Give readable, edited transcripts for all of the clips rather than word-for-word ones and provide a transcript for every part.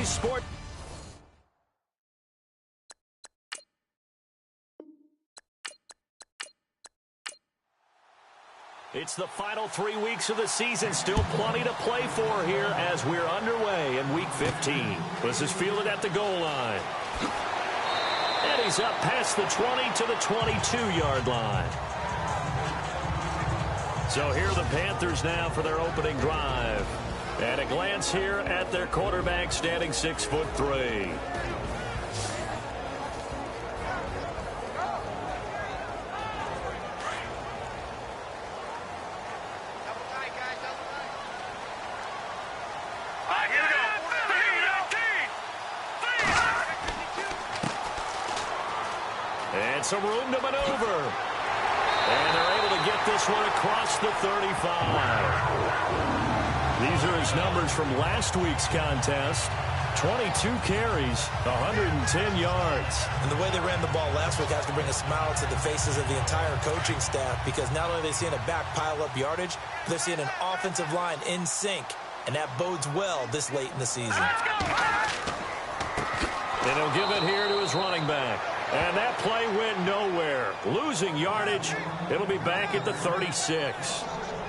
today's sport. It's the final 3 weeks of the season. Still plenty to play for here as we're underway in Week 15. This is fielded at the goal line. And he's up past the 20 to the 22-yard line. So here are the Panthers now for their opening drive. And a glance here at their quarterback, standing 6'3". And some room to maneuver. And they're able to get this one across the 35. These are his numbers from last week's contest. 22 carries, 110 yards. And the way they ran the ball last week has to bring a smile to the faces of the entire coaching staff, because not only are they seeing a back pile up yardage, they're seeing an offensive line in sync. And that bodes well this late in the season. And he'll give it here to his running back. And that play went nowhere. Losing yardage. It'll be back at the 36.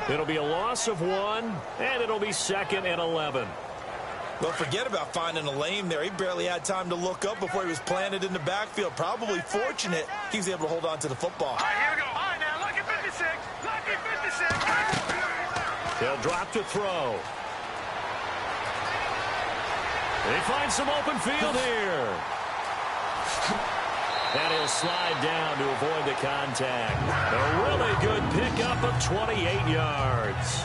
It'll be a loss of 1, and it'll be 2nd and 11. Well, forget about finding a lane there. He barely had time to look up before he was planted in the backfield. Probably fortunate he was able to hold on to the football. All right, here we go. All right, now, lucky 56. Lucky 56. They'll drop to throw. They find some open field here. And he'll slide down to avoid the contact. A really good pickup of 28 yards.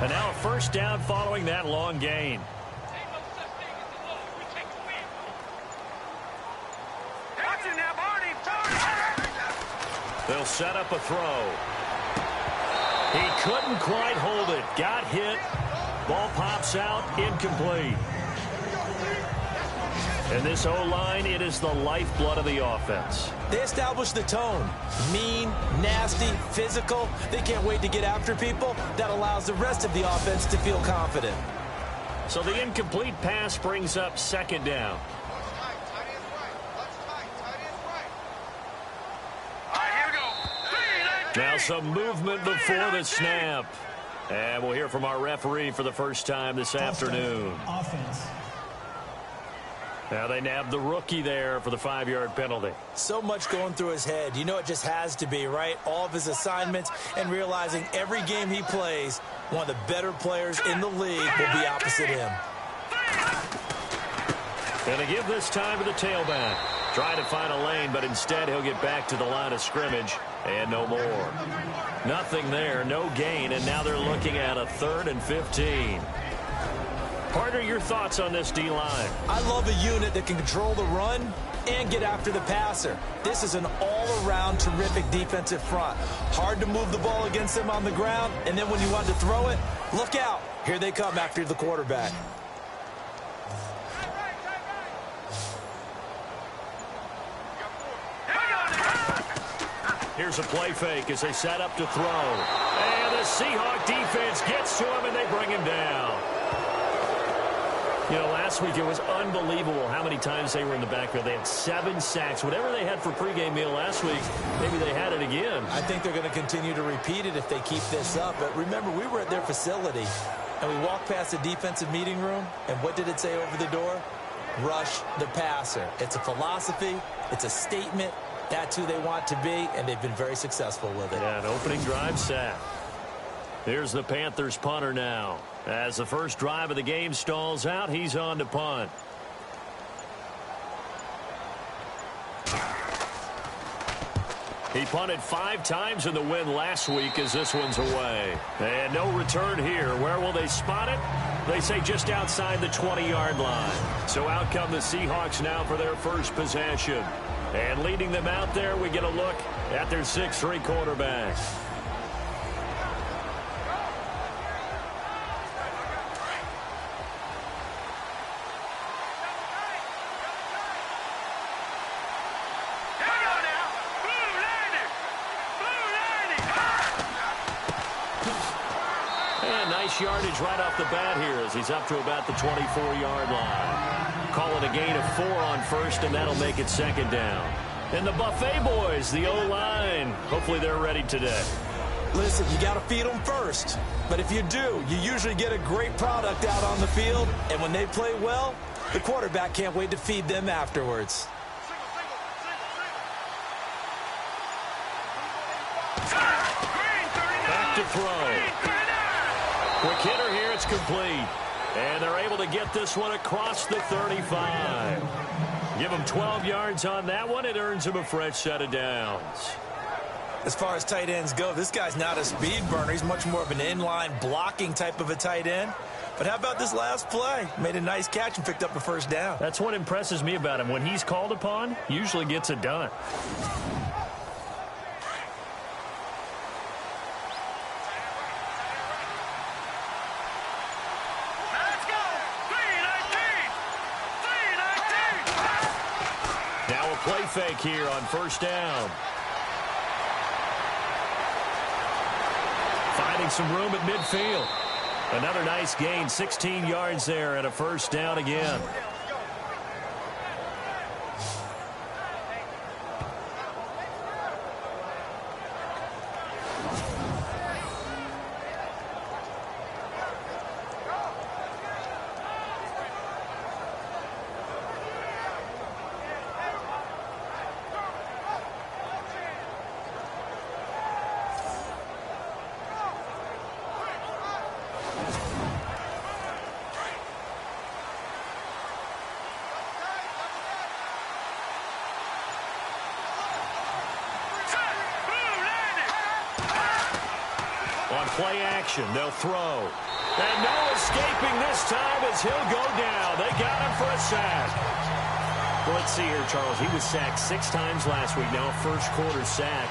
And now a first down following that long gain. They'll set up a throw. He couldn't quite hold it. Got hit. Ball pops out. Incomplete. And this O-line, it is the lifeblood of the offense. They established the tone. Mean, nasty, physical. They can't wait to get after people. That allows the rest of the offense to feel confident. So the incomplete pass brings up 2nd down. Now some movement before the snap. And we'll hear from our referee for the first time this afternoon. Offense. Now they nabbed the rookie there for the 5-yard penalty. So much going through his head. You know it just has to be, right? All of his assignments and realizing every game he plays, one of the better players in the league will be opposite him. And they give this time to the tailback. Trying to find a lane, but instead he'll get back to the line of scrimmage. And no more. Nothing there, no gain, and now they're looking at a 3rd and 15. Partner, your thoughts on this D-line? I love a unit that can control the run and get after the passer. This is an all-around terrific defensive front. Hard to move the ball against them on the ground, and then when you want to throw it, look out. Here they come after the quarterback. Here's a play fake as they set up to throw. And the Seahawk defense gets to him, and they bring him down. You know, last week it was unbelievable how many times they were in the backfield. They had 7 sacks. Whatever they had for pregame meal last week, maybe they had it again. I think they're going to continue to repeat it if they keep this up. But remember, we were at their facility, and we walked past the defensive meeting room, and what did it say over the door? Rush the passer. It's a philosophy. It's a statement. That's who they want to be, and they've been very successful with it. Yeah, an opening drive sack. Here's the Panthers punter now. As the first drive of the game stalls out, he's on to punt. He punted 5 times in the win last week as this one's away. And no return here. Where will they spot it? They say just outside the 20-yard line. So out come the Seahawks now for their first possession. And leading them out there, we get a look at their 6'3" quarterback. yardage right off the bat here as he's up to about the 24-yard line. Call it a gain of 4 on first, and that'll make it second down. And the Buffet boys, the O-line, hopefully they're ready today. Listen, you got to feed them first. But if you do, you usually get a great product out on the field. And when they play well, the quarterback can't wait to feed them afterwards. Back to throw. Quick hitter here, it's complete. And they're able to get this one across the 35. Give them 12 yards on that one. It earns them a fresh set of downs. As far as tight ends go, this guy's not a speed burner. He's much more of an inline blocking type of a tight end. But how about this last play? Made a nice catch and picked up a first down. That's what impresses me about him. When he's called upon, usually gets it done. Let's go! 3-19! Now a play fake here on first down. Finding some room at midfield. Another nice gain, 16 yards there and a first down again. On play action, they'll throw. And no escaping this time as he'll go down. They got him for a sack. Well, let's see here, Charles. He was sacked 6 times last week. Now a first quarter sack.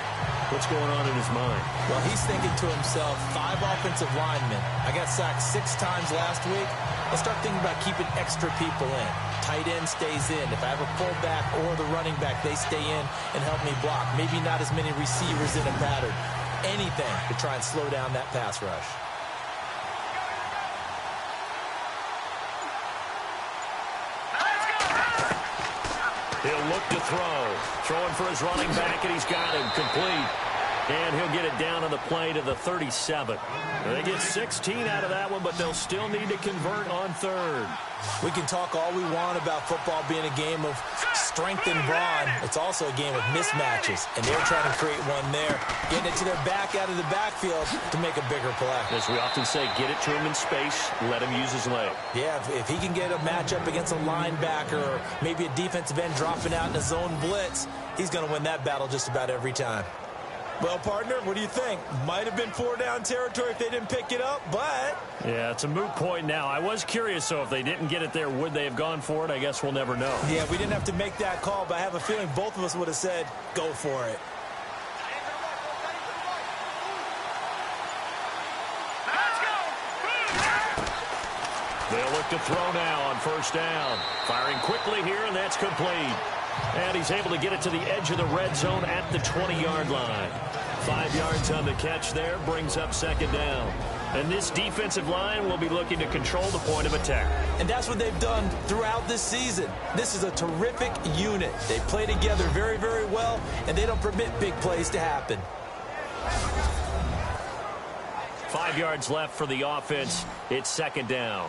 What's going on in his mind? Well, he's thinking to himself, 5 offensive linemen. I got sacked 6 times last week. Let's start thinking about keeping extra people in. Tight end stays in. If I have a fullback or the running back, they stay in and help me block. Maybe not as many receivers in a pattern. Anything to try and slow down that pass rush. He'll look to throw. Throwing for his running back, and he's got him complete. And he'll get it down on the play to the 37. They get 16 out of that one, but they'll still need to convert on third. We can talk all we want about football being a game of strength and brawn. It's also a game of mismatches, and they're trying to create one there, getting it to their back out of the backfield to make a bigger play. As we often say, get it to him in space, let him use his leg. Yeah, if he can get a matchup against a linebacker or maybe a defensive end dropping out in a zone blitz, he's going to win that battle just about every time. Well, partner, what do you think? Might have been 4-down territory if they didn't pick it up, but... Yeah, it's a moot point now. I was curious, so if they didn't get it there, would they have gone for it? I guess we'll never know. Yeah, we didn't have to make that call, but I have a feeling both of us would have said, go for it. They'll look to throw now on first down. Firing quickly here, and that's complete. And he's able to get it to the edge of the red zone at the 20-yard line. 5 yards on the catch there, brings up second down. And this defensive line will be looking to control the point of attack. And that's what they've done throughout this season. This is a terrific unit. They play together very, very well, and they don't permit big plays to happen. 5 yards left for the offense. It's second down.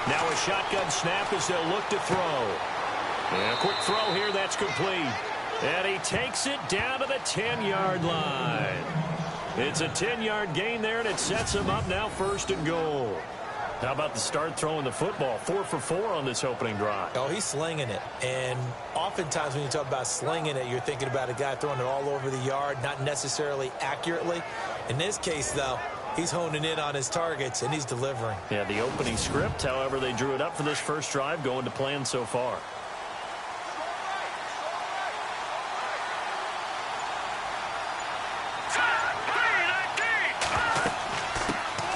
Now a shotgun snap as they'll look to throw. And a quick throw here, that's complete. And he takes it down to the 10-yard line. It's a 10-yard gain there, and it sets him up now first and goal. How about the start throwing the football? 4 for 4 on this opening drive. Oh, he's slinging it. And oftentimes when you talk about slinging it, you're thinking about a guy throwing it all over the yard, not necessarily accurately. In this case, though, he's honing in on his targets, and he's delivering. Yeah, the opening script, however, they drew it up for this first drive, going to plan so far.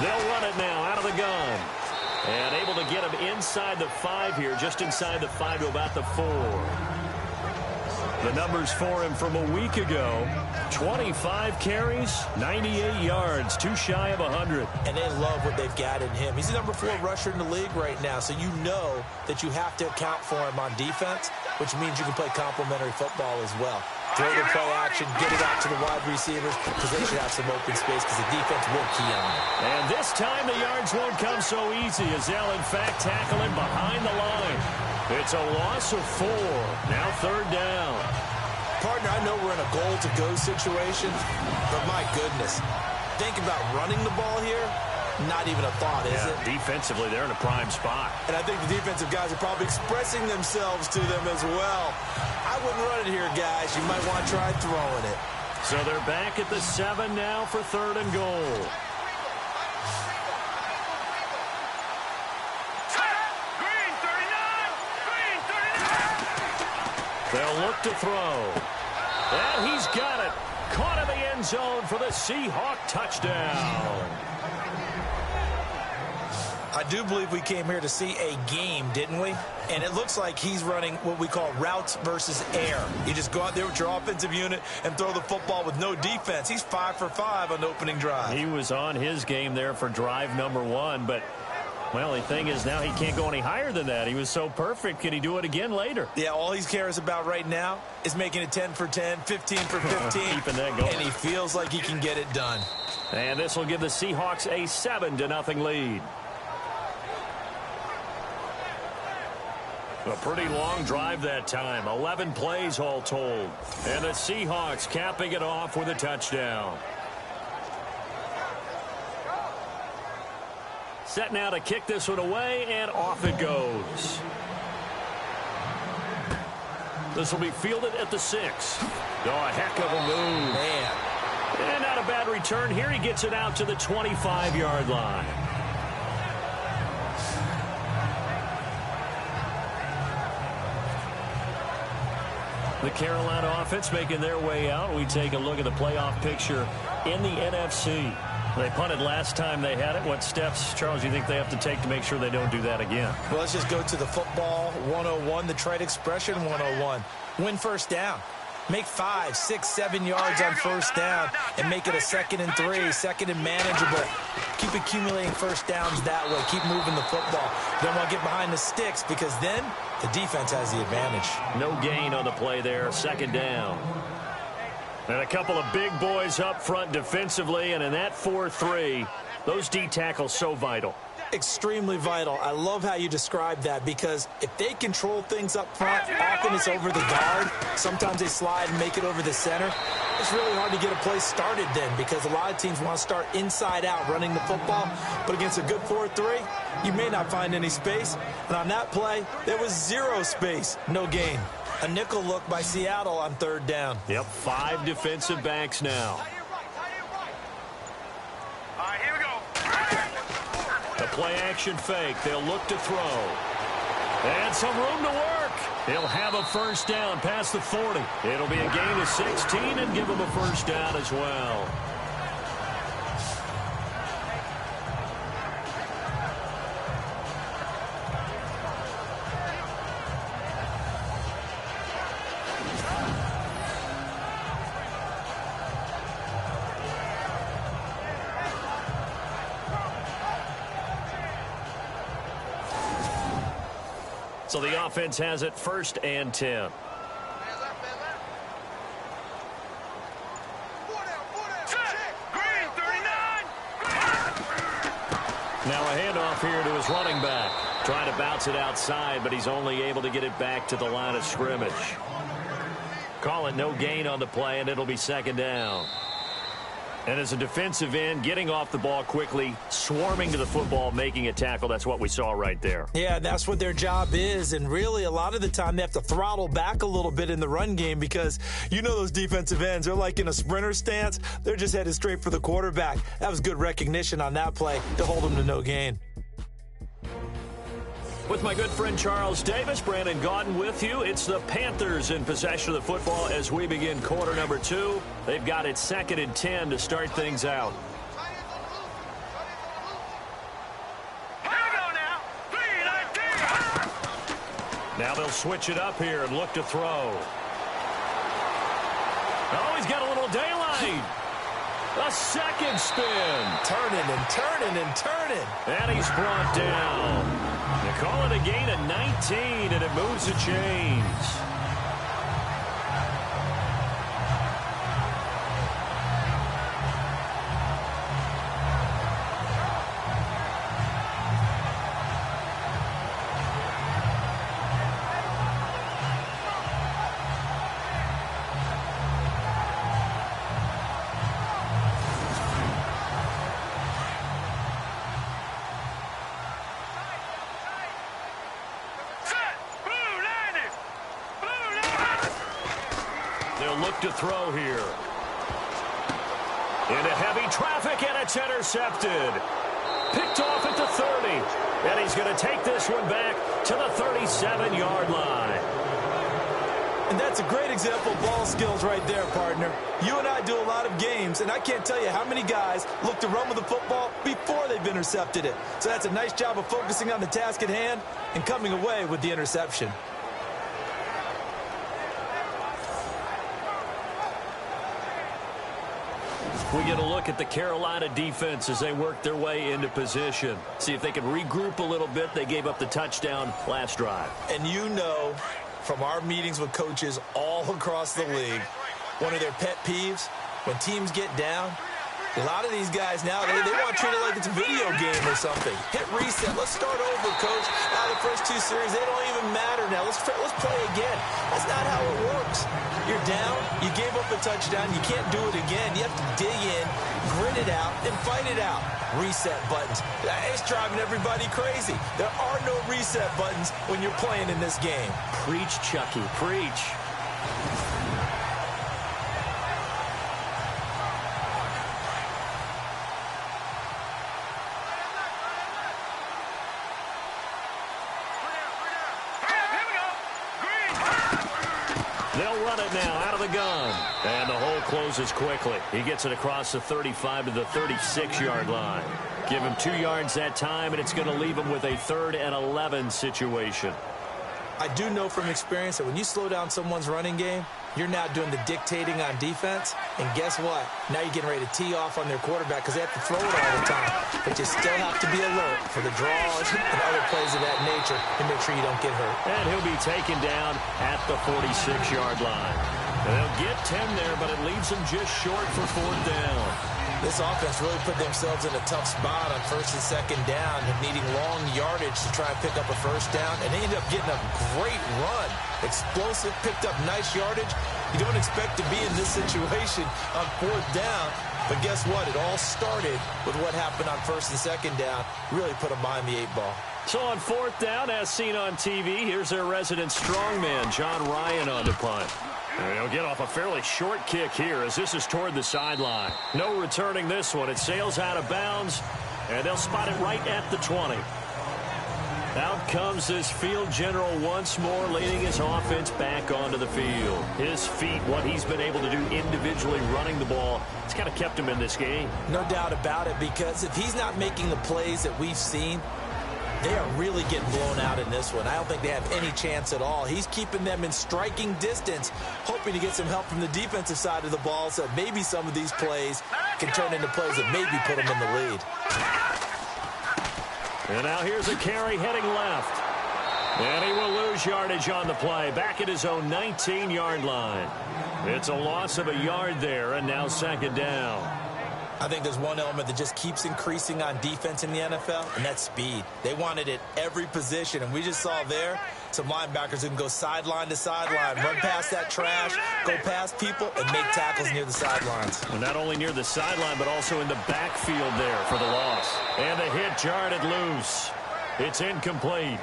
They'll run it now out of the gun. And able to get him inside the 5 here, just inside the 5 to about the 4. The numbers for him from a week ago: 25 carries, 98 yards, too shy of 100. And they love what they've got in him. He's the number 4 rusher in the league right now, so you know that you have to account for him on defense, which means you can play complementary football as well. Throw the play action, get it out to the wide receivers, because they should have some open space, because the defense will key on it. And this time the yards won't come so easy, as they'll in fact tackle him behind the line. It's a loss of 4. Now 3rd down. Partner, I know we're in a goal-to-go situation, but my goodness, think about running the ball here. Not even a thought, is it? Defensively, they're in a prime spot. And I think the defensive guys are probably expressing themselves to them as well. I wouldn't run it here, guys. You might want to try throwing it. So they're back at the 7 now for 3rd and goal. Green 39! They'll look to throw. And he's got it. Caught in the end zone for the Seahawk touchdown. I do believe we came here to see a game, didn't we? And it looks like he's running what we call routes versus air. You just go out there with your offensive unit and throw the football with no defense. He's 5 for 5 on the opening drive. He was on his game there for drive number 1, but, well, the thing is now he can't go any higher than that. He was so perfect. Can he do it again later? Yeah, all he cares about right now is making it 10 for 10, 15 for 15. Keeping that going. And he feels like he can get it done. And this will give the Seahawks a 7-0 lead. A pretty long drive that time. 11 plays all told. And the Seahawks capping it off with a touchdown. Set now to kick this one away, and off it goes. This will be fielded at the 6. Oh, a heck of a move. Man. And not a bad return here. He gets it out to the 25-yard line. The Carolina offense making their way out. We take a look at the playoff picture in the NFC. They punted last time they had it. What steps, Charles, do you think they have to take to make sure they don't do that again? Well, let's just go to the football 101, the trade expression 101. Win first down. Make 5, 6, 7 yards on first down and make it a 2nd and 3, 2nd and manageable. Keep accumulating first downs that way. Keep moving the football. Don't want to get behind the sticks, because then the defense has the advantage. No gain on the play there. 2nd down. And a couple of big boys up front defensively, and in that 4-3, those D tackles so vital. Extremely vital. I love how you describe that, because if they control things up front, often it's over the guard. Sometimes they slide and make it over the center. It's really hard to get a play started then, because a lot of teams want to start inside out running the football. But against a good 4-3, you may not find any space. And on that play, there was 0 space. No gain. A nickel look by Seattle on 3rd down. Yep, 5 defensive backs now. All right, here we go. The play action fake. They'll look to throw. And some room to work. He'll have a first down past the 40. It'll be a gain of 16 and give him a first down as well. So the offense has it 1st and 10. Green 39! Now a handoff here to his running back. Trying to bounce it outside, but he's only able to get it back to the line of scrimmage. Call it no gain on the play, and it'll be 2nd down. And as a defensive end, getting off the ball quickly, swarming to the football, making a tackle, that's what we saw right there. Yeah, that's what their job is. And really, a lot of the time, they have to throttle back a little bit in the run game, because you know those defensive ends, they're like in a sprinter stance. They're just headed straight for the quarterback. That was good recognition on that play to hold them to no gain. With my good friend Charles Davis, Brandon Gaudin with you. It's the Panthers in possession of the football as we begin quarter number 2. They've got it 2nd and 10 to start things out. Here we go now. 3-19. Now they'll switch it up here and look to throw. Oh, he's got a little daylight. A second spin. Turning and turning and turning. And he's brought down. They call it a gain of 19, and it moves the chains. They'll look to throw here. Into heavy traffic, and it's intercepted. Picked off at the 30. And he's going to take this one back to the 37-yard line. And that's a great example of ball skills right there, partner. You and I do a lot of games, and I can't tell you how many guys look to run with the football before they've intercepted it. So that's a nice job of focusing on the task at hand and coming away with the interception. We get a look at the Carolina defense as they work their way into position. See if they can regroup a little bit. They gave up the touchdown last drive. And you know from our meetings with coaches all across the league, one of their pet peeves, when teams get down, a lot of these guys now, they want to treat it like it's a video game or something. Hit reset. Let's start over, coach. Now the first two series, they don't even matter now. Let's play again. That's not how it works. You're down. You gave up a touchdown. You can't do it again. You have to dig in, grit it out, and fight it out. Reset buttons. It's driving everybody crazy. There are no reset buttons when you're playing in this game. Preach, Chucky. Preach. They'll run it now out of the gun. And the hole closes quickly. He gets it across the 35 to the 36-yard line. Give him 2 yards that time, and it's going to leave him with a 3rd and 11 situation. I do know from experience that when you slow down someone's running game, you're now doing the dictating on defense. And guess what? Now you're getting ready to tee off on their quarterback because they have to throw it all the time. But you still have to be alert for the draws and other plays of that nature and make sure you don't get hurt. And he'll be taken down at the 46-yard line. And they'll get 10 there, but it leaves them just short for 4th down. This offense really put themselves in a tough spot on 1st and 2nd down, needing long yardage to try and pick up a 1st down, and they ended up getting a great run. Explosive, picked up nice yardage. You don't expect to be in this situation on 4th down, but guess what? It all started with what happened on 1st and 2nd down. Really put them behind the 8 ball. So on 4th down, as seen on TV, here's their resident strongman, John Ryan, on the punt. And he'll get off a fairly short kick here as this is toward the sideline. No returning this one. It sails out of bounds, and they'll spot it right at the 20. Out comes this field general once more, leading his offense back onto the field. His feet, what he's been able to do individually running the ball, it's kind of kept him in this game. No doubt about it, because if he's not making the plays that we've seen, they are really getting blown out in this one. I don't think they have any chance at all. He's keeping them in striking distance, hoping to get some help from the defensive side of the ball so that maybe some of these plays can turn into plays that maybe put them in the lead. And now here's a carry heading left. And he will lose yardage on the play, back at his own 19-yard line. It's a loss of a yard there, and now 2nd down. I think there's one element that just keeps increasing on defense in the NFL, and that's speed. They want it at every position, and we just saw there some linebackers who can go sideline to sideline, run past that trash, go past people, and make tackles near the sidelines. Well, not only near the sideline, but also in the backfield there for the loss. And the hit jarred it loose. It's incomplete.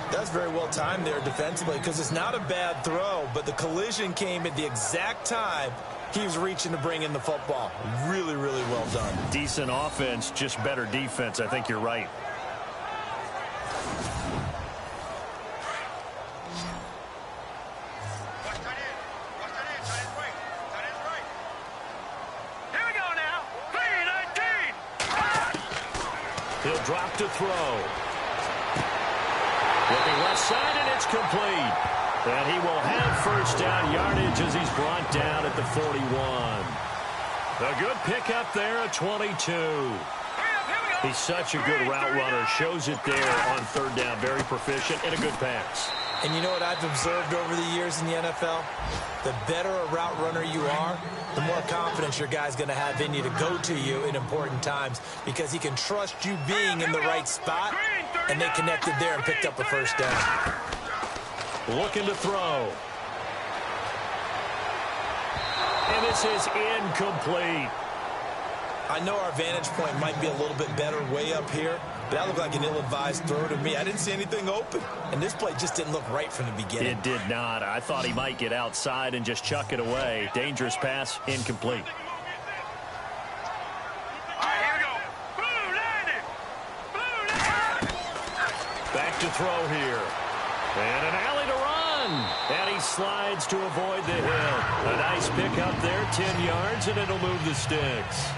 That's very well timed there defensively because it's not a bad throw, but the collision came at the exact time he was reaching to bring in the football. Really, really well done. Decent offense, just better defense. I think you're right. Here we go now. P19. He'll drop to throw. Looking left side, and it's complete. And he will have first down yardage as he's brought down at the 41. A good pickup there at 22. He's such a good route runner. Shows it there on third down. Very proficient and a good pass. And you know what I've observed over the years in the NFL? The better a route runner you are, the more confidence your guy's going to have in you to go to you in important times because he can trust you being in the right spot, and they connected there and picked up a first down. Looking to throw. And this is incomplete. I know our vantage point might be a little bit better way up here, but that looked like an ill-advised throw to me. I didn't see anything open, and this play just didn't look right from the beginning. It did not. I thought he might get outside and just chuck it away. Dangerous pass, incomplete. Back to throw here. And an alley to run. And he slides to avoid the hit. A nice pick up there, 10 yards, and it'll move the sticks.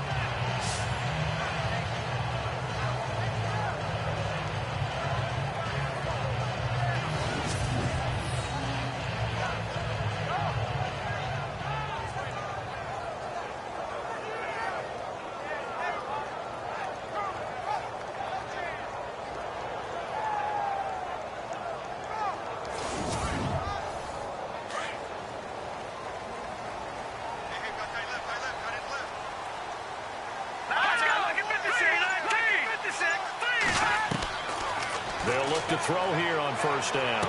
They'll look to throw here on first down.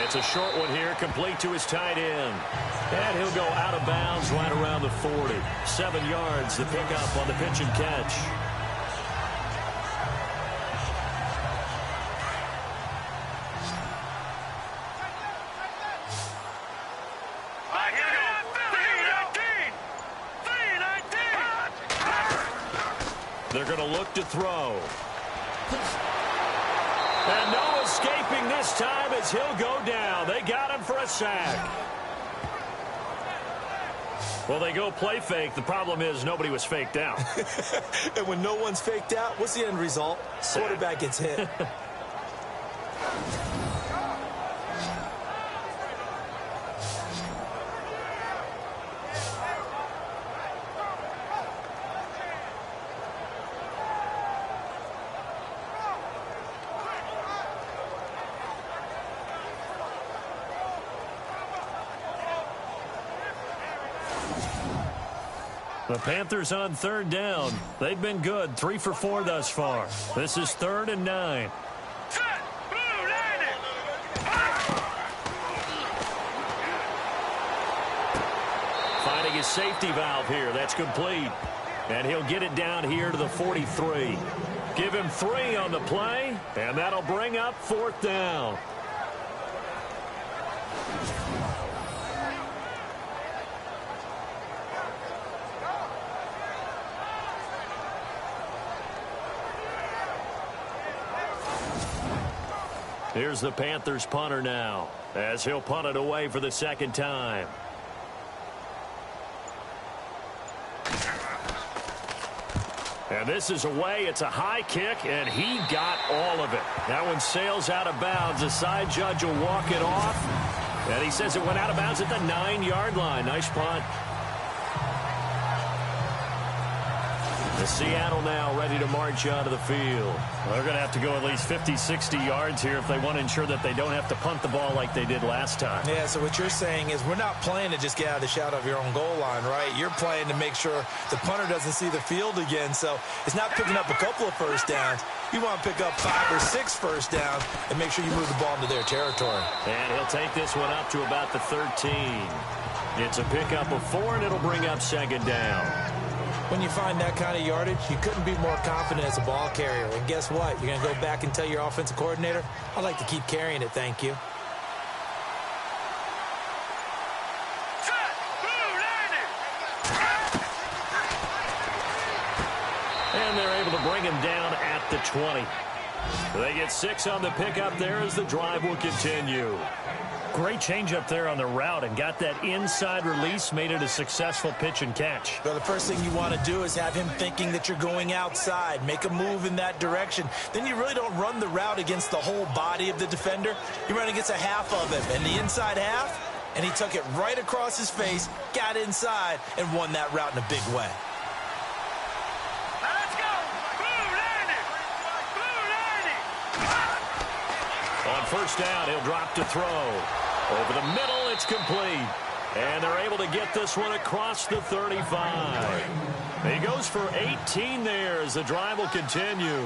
It's a short one here, complete to his tight end. And he'll go out of bounds right around the 40. 7 yards, the pickup on the pitch and catch. They're going to look to throw. And no escaping this time as he'll go down. They got him for a sack. Well, they go play fake. The problem is nobody was faked out. And when no one's faked out, what's the end result? Sack. Quarterback gets hit. The Panthers on third down. They've been good, 3 for 4 thus far. This is 3rd and 9. Finding his safety valve here. That's complete. And he'll get it down here to the 43. Give him 3 on the play, and that'll bring up 4th down. Here's the Panthers punter now, as he'll punt it away for the 2nd time. And this is away. It's a high kick, and he got all of it. That one sails out of bounds. The side judge will walk it off. And he says it went out of bounds at the 9-yard line. Nice punt. The Seattle now ready to march onto the field. They're going to have to go at least 50, 60 yards here if they want to ensure that they don't have to punt the ball like they did last time. Yeah, so what you're saying is we're not playing to just get out of the shadow of your own goal line, right? You're playing to make sure the punter doesn't see the field again. So it's not picking up a couple of first downs. You want to pick up 5 or 6 first downs and make sure you move the ball into their territory. And he'll take this one up to about the 13. It's a pickup of 4, and it'll bring up 2nd down. When you find that kind of yardage, you couldn't be more confident as a ball carrier. And guess what? You're going to go back and tell your offensive coordinator, I'd like to keep carrying it, thank you. And they're able to bring him down at the 20. They get 6 on the pickup there as the drive will continue. Great change up there on the route and got that inside release, made it a successful pitch and catch. Well, the first thing you want to do is have him thinking that you're going outside, make a move in that direction. Then you really don't run the route against the whole body of the defender. You run against a half of him, and the inside half, and he took it right across his face, got inside, and won that route in a big way. Let's go! Blue Landy! Blue Landy! On first down, he'll drop to throw. Over the middle, it's complete. And they're able to get this one across the 35. He goes for 18 there as the drive will continue.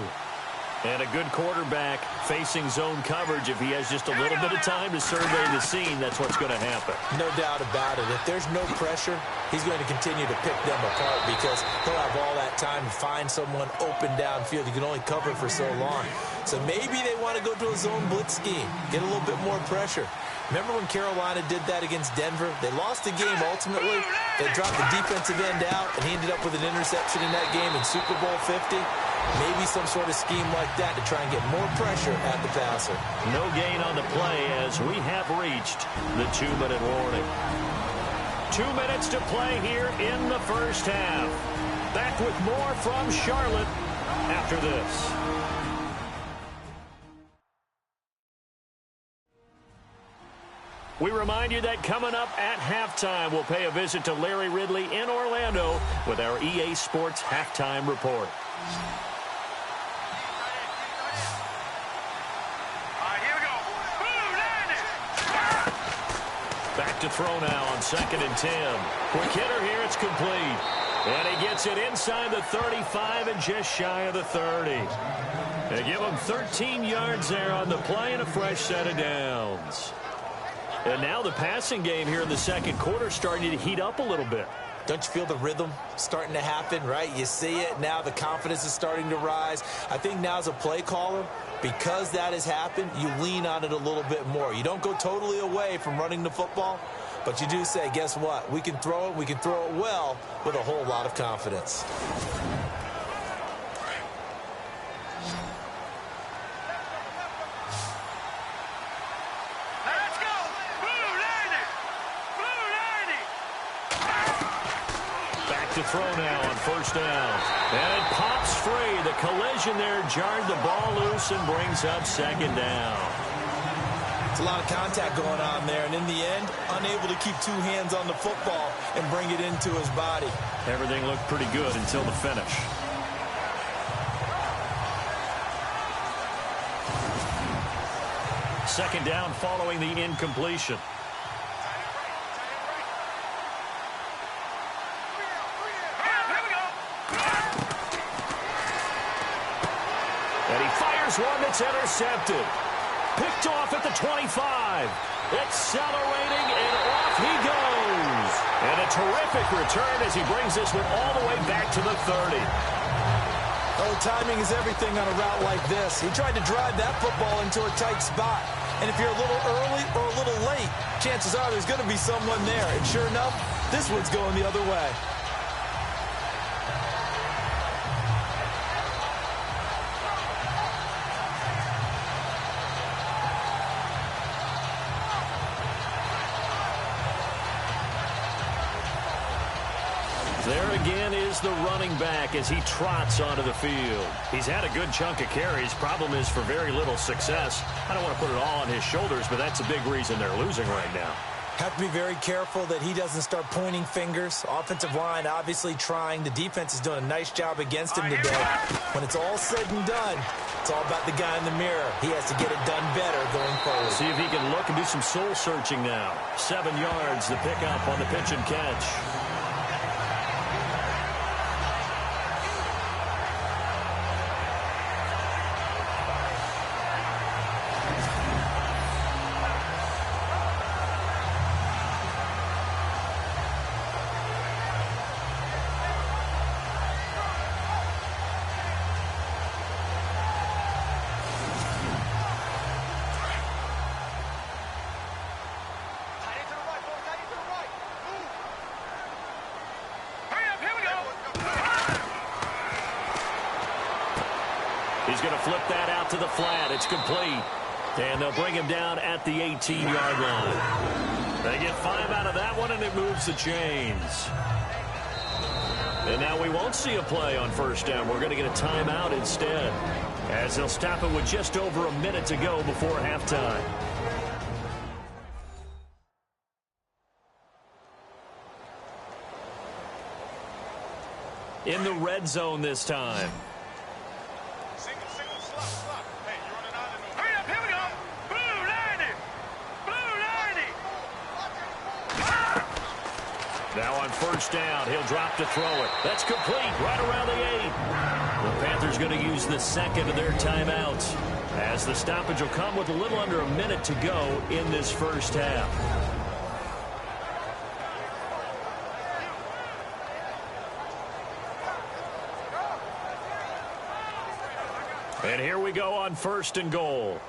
And a good quarterback facing zone coverage. If he has just a little bit of time to survey the scene, that's what's going to happen. No doubt about it. If there's no pressure, he's going to continue to pick them apart because he'll have all that time to find someone open downfield. He can only cover for so long. So maybe they want to go to a zone blitz scheme, get a little bit more pressure. Remember when Carolina did that against Denver? They lost the game ultimately. They dropped the defensive end out, and he ended up with an interception in that game in Super Bowl 50. Maybe some sort of scheme like that to try and get more pressure at the passer. No gain on the play as we have reached the 2-minute warning. 2 minutes to play here in the first half. Back with more from Charlotte after this. We remind you that coming up at halftime, we'll pay a visit to Larry Ridley in Orlando with our EA Sports Halftime Report. Back to throw now on 2nd and 10. Quick hitter here, it's complete. And he gets it inside the 35 and just shy of the 30. They give him 13 yards there on the play and a fresh set of downs. And now the passing game here in the second quarter starting to heat up a little bit. Don't you feel the rhythm starting to happen, right? You see it. Now the confidence is starting to rise. I think now as a play caller, because that has happened, you lean on it a little bit more. You don't go totally away from running the football, but you do say, guess what? We can throw it well with a whole lot of confidence. To throw now on first down. And it pops free. The collision there jarred the ball loose and brings up 2nd down. It's a lot of contact going on there, and in the end, unable to keep two hands on the football and bring it into his body. Everything looked pretty good until the finish. Second down following the incompletion. One that's intercepted. Picked off at the 25. Accelerating, and off he goes. And a terrific return as he brings this one all the way back to the 30. Oh, timing is everything on a route like this. He tried to drive that football into a tight spot. And if you're a little early or a little late, chances are there's going to be someone there. And sure enough, this one's going the other way. There again is the running back as he trots onto the field. He's had a good chunk of carries. Problem is for very little success. I don't want to put it all on his shoulders, but that's a big reason they're losing right now. Have to be very careful that he doesn't start pointing fingers. Offensive line obviously trying. The defense is doing a nice job against him today. When it's all said and done, it's all about the guy in the mirror. He has to get it done better going forward. See if he can look and do some soul searching now. 7 yards, the pickup on the pitch and catch. He's going to flip that out to the flat. It's complete. And they'll bring him down at the 18-yard line. They get 5 out of that one, and it moves the chains. And now we won't see a play on first down. We're going to get a timeout instead, as they'll stop it with just over a minute to go before halftime. In the red zone this time. Single, slot. Hey, you're running out of the... Hurry up, here we go. Blue 90. Now on first down, he'll drop to throw it. That's complete, right around the 8. The Panthers going to use the second of their timeouts, as the stoppage will come with a little under a minute to go in this first half. And here we go on first and goal.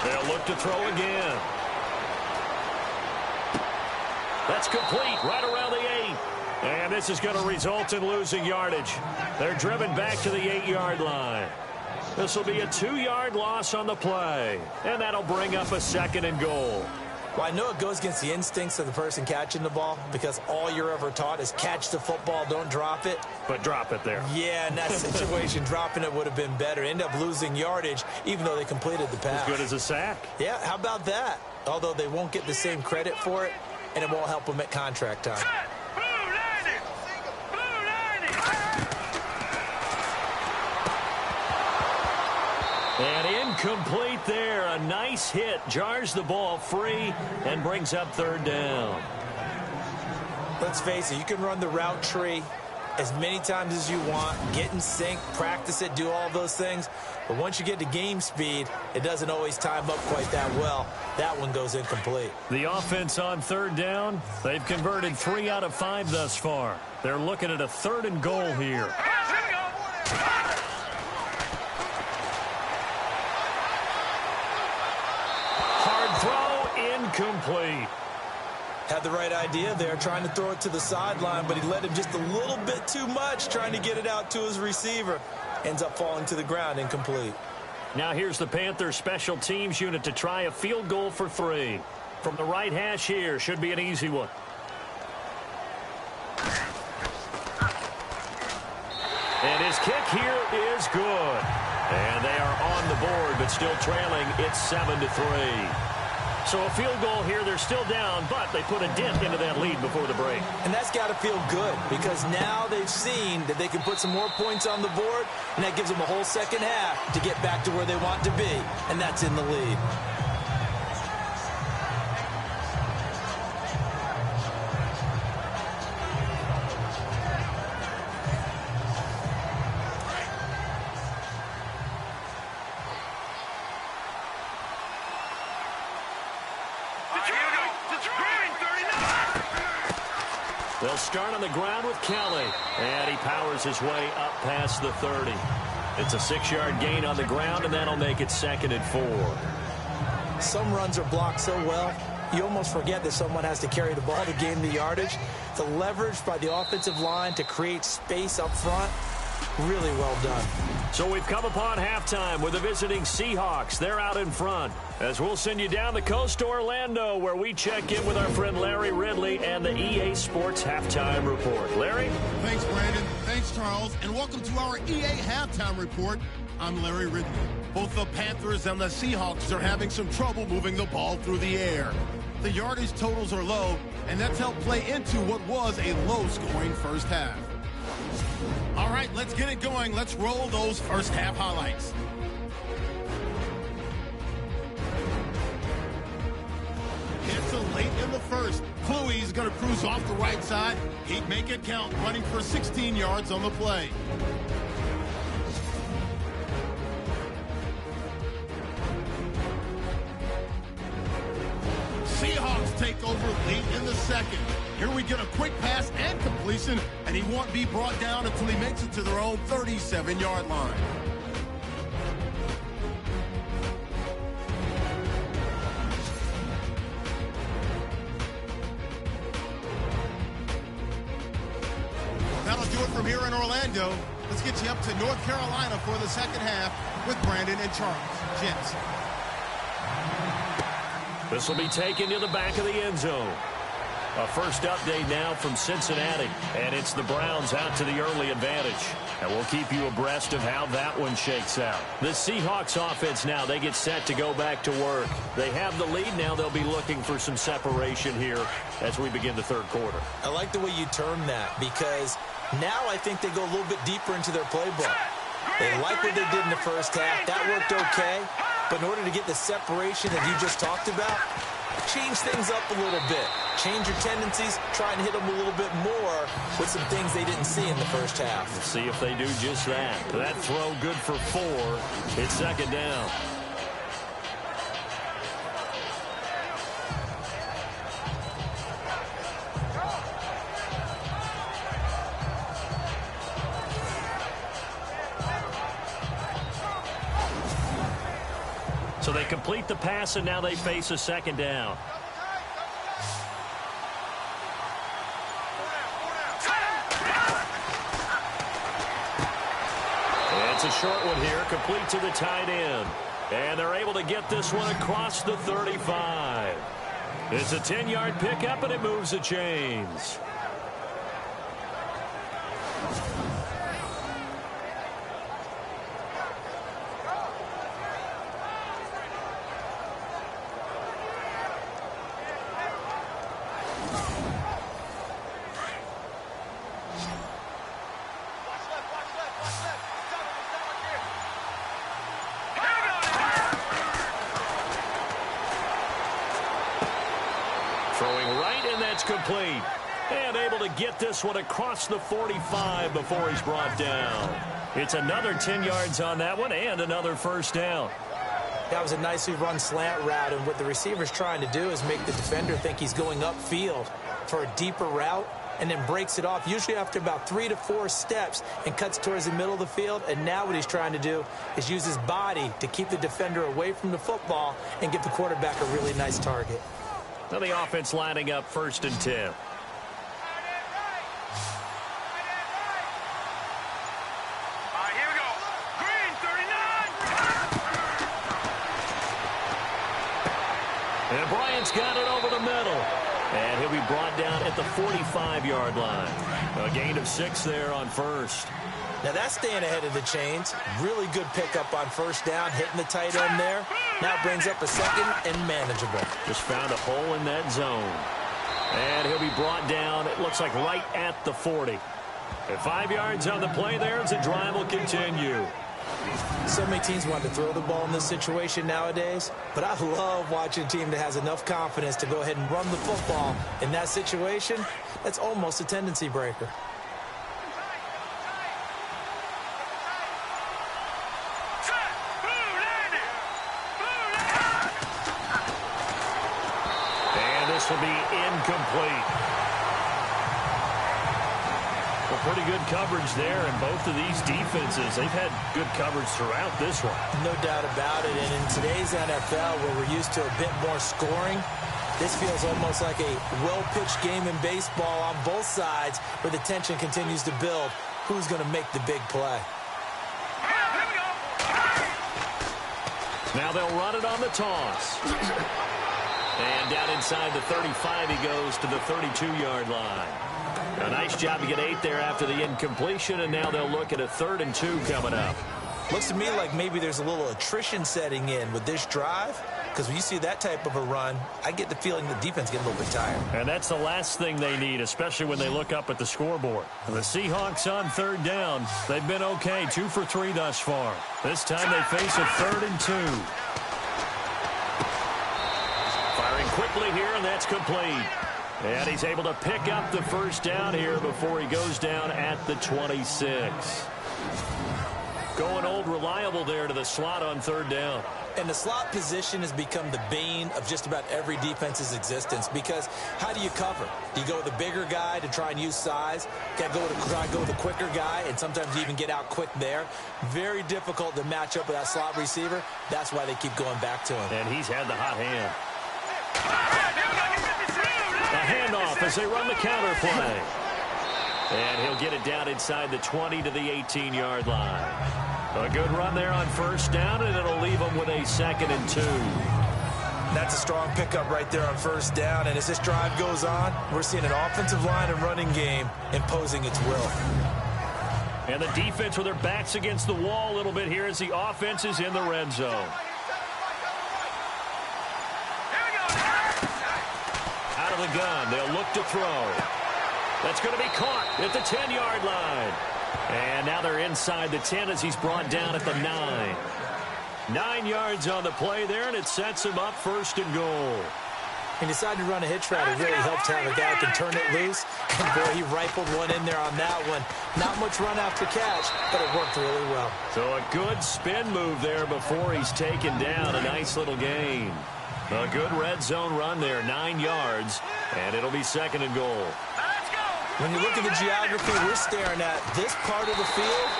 They'll look to throw again. That's complete, right around the 8. And this is going to result in losing yardage. They're driven back to the 8-yard line. This will be a 2-yard loss on the play. And that'll bring up a second and goal. Well, I know it goes against the instincts of the person catching the ball, because all you're ever taught is catch the football, don't drop it. But drop it there. Yeah, in that situation, dropping it would have been better. End up losing yardage, even though they completed the pass. As good as a sack. Yeah, how about that? Although they won't get the same credit for it, and it won't help them at contract time. And incomplete there. A nice hit. Jars the ball free and brings up third down. Let's face it, you can run the route tree as many times as you want, get in sync, practice it, do all those things. But once you get to game speed, it doesn't always time up quite that well. That one goes incomplete. The offense on third down, they've converted 3 out of 5 thus far. They're looking at a third and goal here. Incomplete. Had the right idea there, trying to throw it to the sideline, but he led him just a little bit too much, trying to get it out to his receiver. Ends up falling to the ground, incomplete. Now here's the Panthers special teams unit to try a field goal for 3. From the right hash here, should be an easy one. And his kick here is good. And they are on the board, but still trailing. It's 7-3. So a field goal here, they're still down, but they put a dent into that lead before the break. And that's got to feel good, because now they've seen that they can put some more points on the board, and that gives them a whole second half to get back to where they want to be, and that's in the lead. They'll start on the ground with Kelly, and he powers his way up past the 30. It's a 6-yard gain on the ground, and that'll make it 2nd and 4. Some runs are blocked so well, you almost forget that someone has to carry the ball to gain the yardage. The leverage by the offensive line to create space up front, really well done. So we've come upon halftime with the visiting Seahawks. They're out in front, as we'll send you down the coast to Orlando, where we check in with our friend Larry Ridley and the EA Sports Halftime Report. Larry? Thanks, Brandon. Thanks, Charles. And welcome to our EA Halftime Report. I'm Larry Ridley. Both the Panthers and the Seahawks are having some trouble moving the ball through the air. The yardage totals are low, and that's helped play into what was a low-scoring first half. All right, let's get it going. Let's roll those first half highlights. It's a late in the first. Klui's going to cruise off the right side. He'd make it count, running for 16 yards on the play. Seahawks take over late in the second. Here we get a quick pass and completion, and he won't be brought down until he makes it to their own 37-yard line. That'll do it from here in Orlando. Let's get you up to North Carolina for the second half with Brandon and Charles. Gents. This will be taken to the back of the end zone. A first update now from Cincinnati, and it's the Browns out to the early advantage. And we'll keep you abreast of how that one shakes out. The Seahawks offense now, they get set to go back to work. They have the lead now. They'll be looking for some separation here as we begin the third quarter. I like the way you term that, because now I think they go a little bit deeper into their playbook. They like what they did in the first half. That worked okay. But in order to get the separation that you just talked about, change things up a little bit. Change your tendencies. Try and hit them a little bit more with some things they didn't see in the first half. We'll see if they do just that. That throw good for 4. It's second down. So they complete the pass, and now they face a second down. It's a short one here, complete to the tight end. And they're able to get this one across the 35. It's a 10-yard pickup, and it moves the chains. Throwing right, and that's complete. And able to get this one across the 45 before he's brought down. It's another 10 yards on that one and another first down. That was a nicely run slant route, and what the receiver's trying to do is make the defender think he's going upfield for a deeper route, and then breaks it off, usually after about 3 to 4 steps, and cuts towards the middle of the field. And now what he's trying to do is use his body to keep the defender away from the football and give the quarterback a really nice target. Now the offense lining up 1st and 10. All right, here we go. Green, 39. And Bryant's got it over the middle. And he'll be brought down at the 45-yard line. A gain of 6 there on first. Now that's staying ahead of the chains. Really good pickup on first down, hitting the tight end there. Now brings up a second and manageable. Just found a hole in that zone. And he'll be brought down, it looks like right at the 40. And 5 yards on the play there as the drive will continue. So many teams want to throw the ball in this situation nowadays, but I love watching a team that has enough confidence to go ahead and run the football. In that situation, that's almost a tendency breaker. And this will be incomplete. Well, pretty good coverage there, and both of these defenses, they've had good coverage throughout this one. No doubt about it, and in today's NFL, where we're used to a bit more scoring, this feels almost like a well-pitched game in baseball on both sides, where the tension continues to build. Who's going to make the big play? Now they'll run it on the toss. And down inside the 35, he goes to the 32-yard line. A nice job to get 8 there after the incompletion, and now they'll look at a 3rd and 2 coming up. Looks to me like maybe there's a little attrition setting in with this drive, because when you see that type of a run, I get the feeling the defense gets a little bit tired. And that's the last thing they need, especially when they look up at the scoreboard. And the Seahawks on 3rd down. They've been okay, 2 for 3 thus far. This time they face a 3rd and 2. Firing quickly here, and that's complete. And he's able to pick up the first down here before he goes down at the 26. Going old reliable there to the slot on 3rd down. And the slot position has become the bane of just about every defense's existence, because how do you cover? Do you go with a bigger guy to try and use size? Try to go with a quicker guy, and sometimes you even get out quick there. Very difficult to match up with that slot receiver. That's why they keep going back to him. And he's had the hot hand. A handoff as they run the counter play. And he'll get it down inside the 20 to the 18-yard line. A good run there on first down, and it'll leave them with a 2nd and 2. That's a strong pickup right there on first down. And as this drive goes on, we're seeing an offensive line and running game imposing its will. And the defense with their backs against the wall a little bit here as the offense is in the red zone. Out of the gun, they'll look to throw. That's going to be caught at the 10-yard line. And now they're inside the 10 as he's brought down at the 9. 9 yards on the play there, and it sets him up 1st and goal. He decided to run a hitch route. It really helps to have a guy who can turn it loose. And, boy, he rifled one in there on that one. Not much run after catch, but it worked really well. So a good spin move there before he's taken down. A nice little gain. A good red zone run there, 9 yards, and it'll be 2nd and goal. When you look at the geography we're staring at, this part of the field,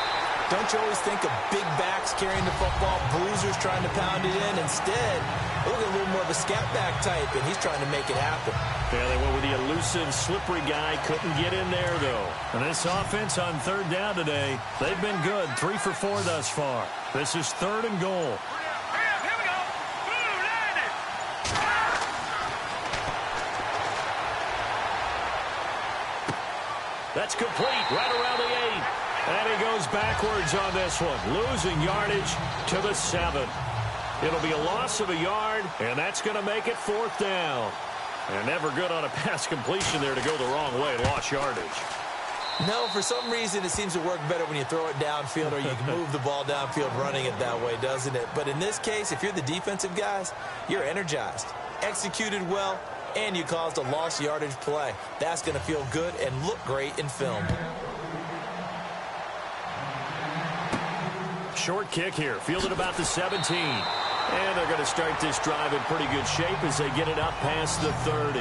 don't you always think of big backs carrying the football, bruisers trying to pound it in? Instead, look at a little more of a scat back type, and he's trying to make it happen. Yeah, they went with the elusive, slippery guy. Couldn't get in there, though. And this offense on 3rd down today, they've been good. 3 for 4 thus far. This is 3rd and goal. That's complete right around the 8. And he goes backwards on this one, losing yardage to the 7. It'll be a loss of a yard, and that's going to make it 4th down. And never good on a pass completion there to go the wrong way, lost yardage. No, for some reason it seems to work better when you throw it downfield or you can move the ball downfield running it that way, doesn't it? But in this case, if you're the defensive guys, you're energized, executed well, and you caused a lost yardage play. That's going to feel good and look great in film. Short kick here, fielded about the 17. And they're going to start this drive in pretty good shape as they get it up past the 30.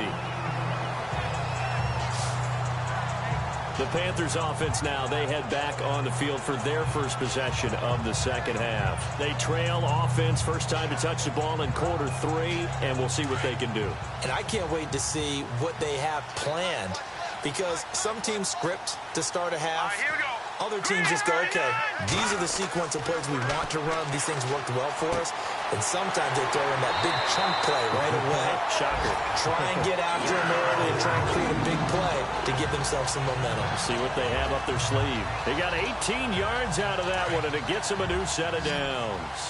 The Panthers offense now, they head back on the field for their first possession of the 2nd half. They trail offense, first time to touch the ball in quarter 3, and we'll see what they can do. And I can't wait to see what they have planned, because some teams script to start a half. Other teams just go, okay, these are the sequence of plays we want to run. These things worked well for us. And sometimes they throw in that big chunk play right away. Shocker. Try and get after them early and try and create a big play to give themselves some momentum. See what they have up their sleeve. They got 18 yards out of that one, and it gets them a new set of downs.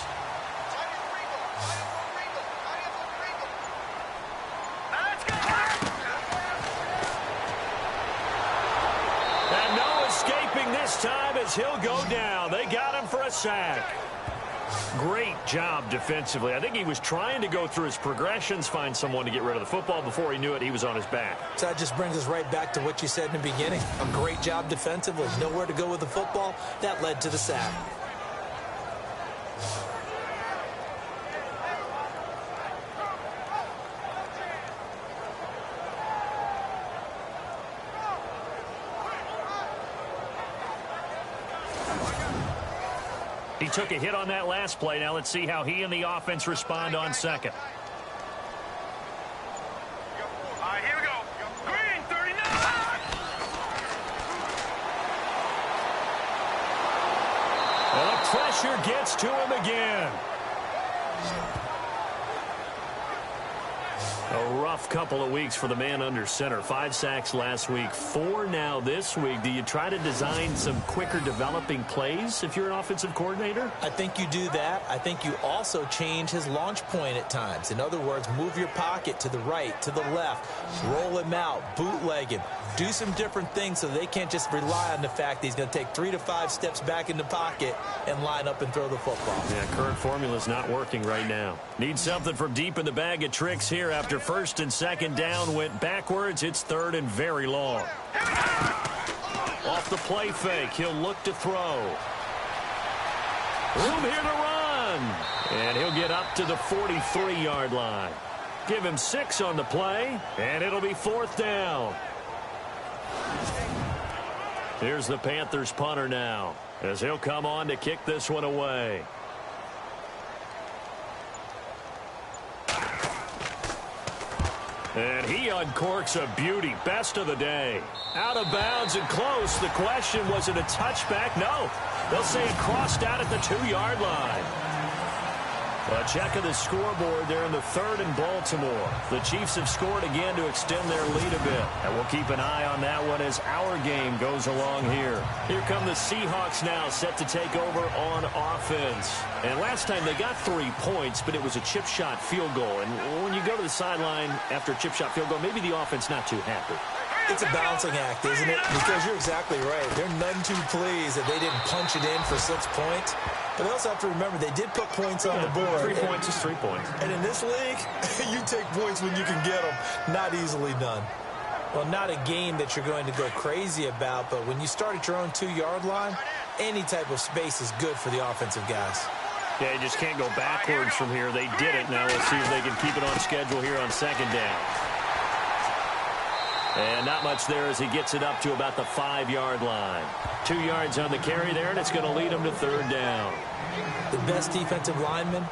And no escaping this time as he'll go down. They got him for a sack. Great job defensively. I think he was trying to go through his progressions, find someone to get rid of the football. Before he knew it, he was on his back. So that just brings us right back to what you said in the beginning. A great job defensively. Nowhere to go with the football. That led to the sack. He took a hit on that last play. Now let's see how he and the offense respond on 2nd. Here we go. Green, 39. And the pressure gets to him again. A rough couple of weeks for the man under center. 5 sacks last week, 4 now this week. Do you try to design some quicker developing plays if you're an offensive coordinator? I think you do that. I think you also change his launch point at times. In other words, move your pocket to the right, to the left, roll him out, bootleg him. Do some different things so they can't just rely on the fact that he's going to take 3 to 5 steps back in the pocket and line up and throw the football. Yeah, current formula's not working right now. Need something from deep in the bag of tricks here after 1st and 2nd down went backwards. It's 3rd and very long. Off the play fake, he'll look to throw. Room here to run. And he'll get up to the 43-yard line. Give him 6 on the play, and it'll be 4th down. Here's the Panthers punter now, as he'll come on to kick this one away. And he uncorks a beauty. Best of the day. Out of bounds and close. The question, was it a touchback? No. They'll say it crossed out at the 2-yard line. A check of the scoreboard there in the 3rd and Baltimore. The Chiefs have scored again to extend their lead a bit. And we'll keep an eye on that one as our game goes along here. Here come the Seahawks now, set to take over on offense. And last time they got 3 points, but it was a chip shot field goal. And when you go to the sideline after a chip shot field goal, maybe the offense not too happy. It's a balancing act, isn't it? Because you're exactly right. They're none too pleased that they didn't punch it in for 6 points. But they also have to remember they did put points on the board. 3 points is 3 points. And in this league, you take points when you can get them. Not easily done. Well, not a game that you're going to go crazy about, but when you start at your own 2-yard line, any type of space is good for the offensive guys. Yeah, you just can't go backwards from here. They did it. Now we'll see if they can keep it on schedule here on 2nd down. And not much there as he gets it up to about the 5-yard line. 2 yards on the carry there, and it's going to lead him to 3rd down. The best defensive linemen,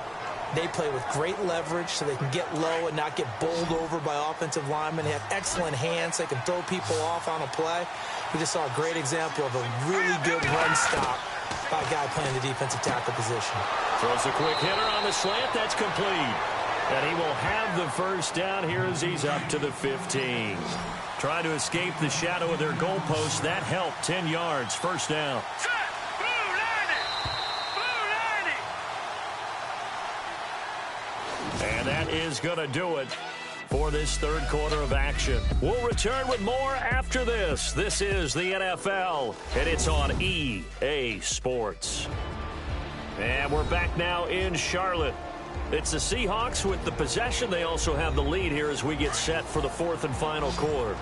they play with great leverage so they can get low and not get bowled over by offensive linemen. They have excellent hands. They can throw people off on a play. We just saw a great example of a really good run stop by a guy playing the defensive tackle position. Throws a quick hitter on the slant. That's complete. And he will have the 1st down here as he's up to the 15. Trying to escape the shadow of their goalpost. That helped. 10 yards. 1st down. And that is going to do it for this 3rd quarter of action. We'll return with more after this. This is the NFL, and it's on EA Sports. And we're back now in Charlotte. It's the Seahawks with the possession. They also have the lead here as we get set for the 4th and final quarter.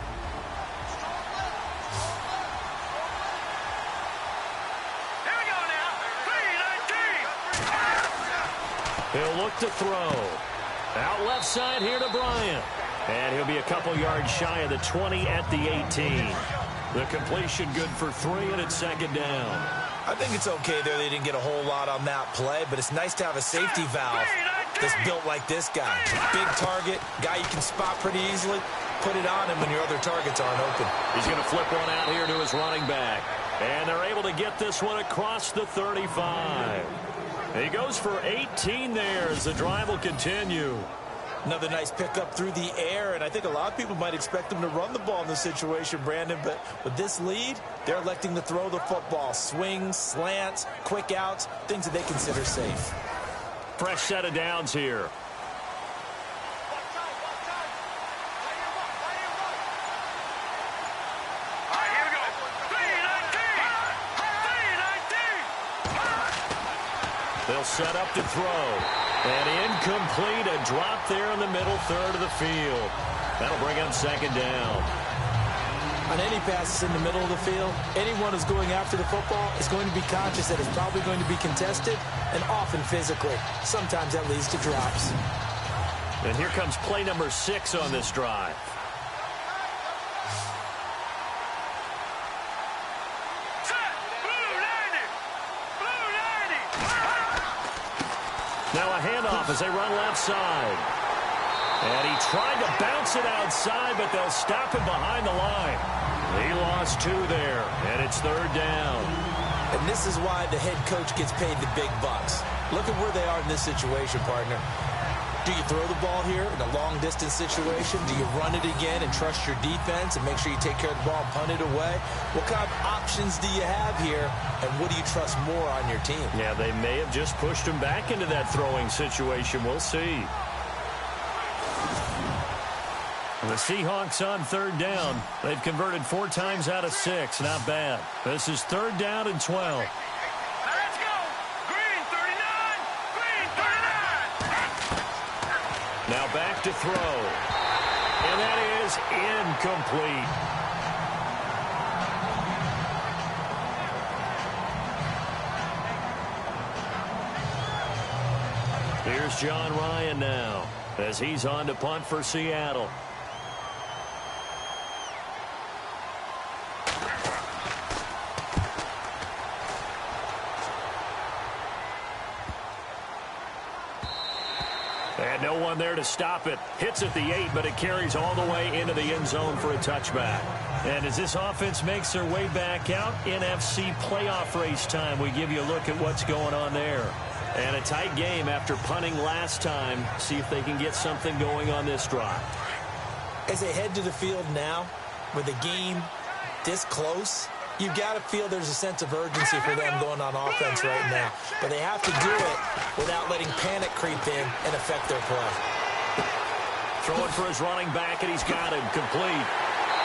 He'll look to throw. Out left side here to Bryant. And he'll be a couple yards shy of the 20 at the 18. The completion good for 3, and it's 2nd down. I think it's okay there. They didn't get a whole lot on that play, but it's nice to have a safety valve that's built like this guy. Big target, guy you can spot pretty easily. Put it on him when your other targets aren't open. He's going to flip one out here to his running back. And they're able to get this one across the 35. He goes for 18 there as the drive will continue. Another nice pickup through the air, and I think a lot of people might expect them to run the ball in this situation, Brandon, but with this lead, they're electing to throw the football. Swings, slants, quick outs, things that they consider safe. Fresh set of downs here. They'll set up to throw. And incomplete, a drop there in the middle 3rd of the field. That'll bring him 2nd down. On any passes in the middle of the field, anyone who's going after the football is going to be conscious that it's probably going to be contested and often physically. Sometimes that leads to drops. And here comes play number 6 on this drive. Now a handoff as they run left side. And he tried to bounce it outside, but they'll stop him behind the line. He lost 2 there, and it's 3rd down. And this is why the head coach gets paid the big bucks. Look at where they are in this situation, partner. Do you throw the ball here in a long-distance situation? Do you run it again and trust your defense and make sure you take care of the ball and punt it away? What kind of options do you have here, and what do you trust more on your team? Yeah, they may have just pushed him back into that throwing situation. We'll see. The Seahawks on 3rd down. They've converted 4 times out of 6. Not bad. This is 3rd down and 12. Now back to throw. And that is incomplete. Here's John Ryan now as he's on to punt for Seattle. And And no one there to stop it. Hits at the 8, but it carries all the way into the end zone for a touchback. And as this offense makes their way back out, NFC playoff race time, we give you a look at what's going on there. And a tight game after punting last time. See if they can get something going on this drive. As they head to the field now, with the game this close, you've got to feel there's a sense of urgency for them going on offense right now. But they have to do it without letting panic creep in and affect their play. Throwing for his running back, and he's got him complete.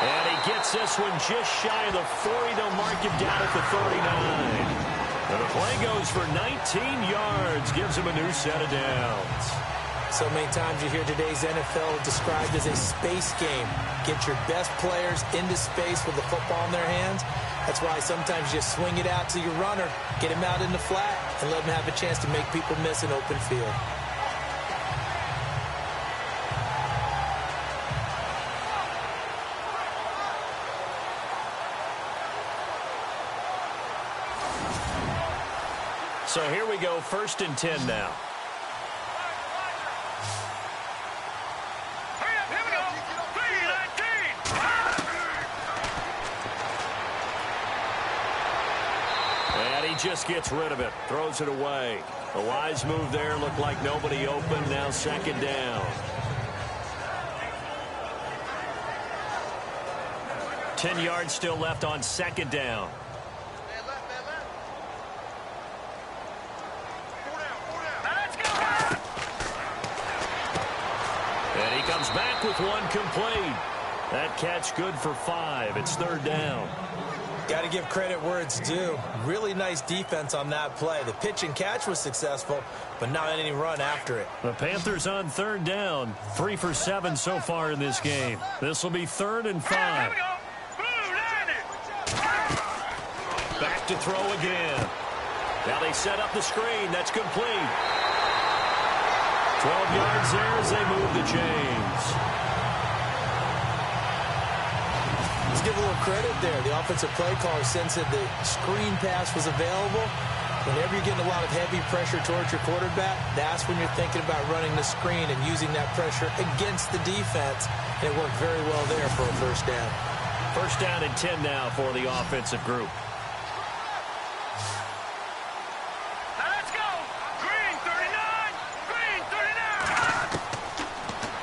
And he gets this one just shy of the 40. They'll mark him down at the 39. And the play goes for 19 yards, gives him a new set of downs. So many times you hear today's NFL described as a space game. Get your best players into space with the football in their hands. That's why sometimes you just swing it out to your runner, get him out in the flat, and let him have a chance to make people miss an open field. So here we go, 1st and 10 now. And he just gets rid of it, throws it away. A wise move there, looked like nobody open, now 2nd down. 10 yards still left on 2nd down. And he comes back with one complete. That catch good for 5. It's 3rd down. Got to give credit where it's due. Really nice defense on that play. The pitch and catch was successful, but not any run after it. The Panthers on 3rd down. 3 for 7 so far in this game. This will be 3rd and 5. Back to throw again. Now they set up the screen. That's complete. 12 yards there as they move the chains. Let's give a little credit there. The offensive play caller sensed that the screen pass was available. Whenever you're getting a lot of heavy pressure towards your quarterback, that's when you're thinking about running the screen and using that pressure against the defense. And it worked very well there for a 1st down. 1st down and 10 now for the offensive group.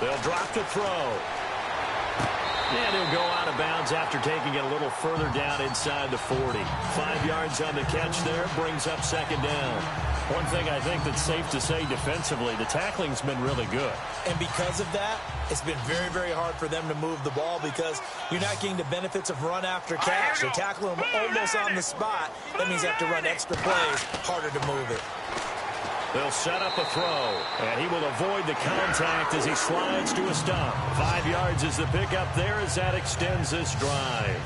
They'll drop the throw. And he'll go out of bounds after taking it a little further down inside the 40. 5 yards on the catch there, brings up 2nd down. One thing I think that's safe to say defensively, the tackling's been really good. And because of that, it's been very, very hard for them to move the ball because you're not getting the benefits of run after catch. They're tackling them almost on the spot. That means they have to run extra plays, harder to move it. They'll set up a throw, and he will avoid the contact as he slides to a stop. 5 yards is the pickup there as that extends this drive.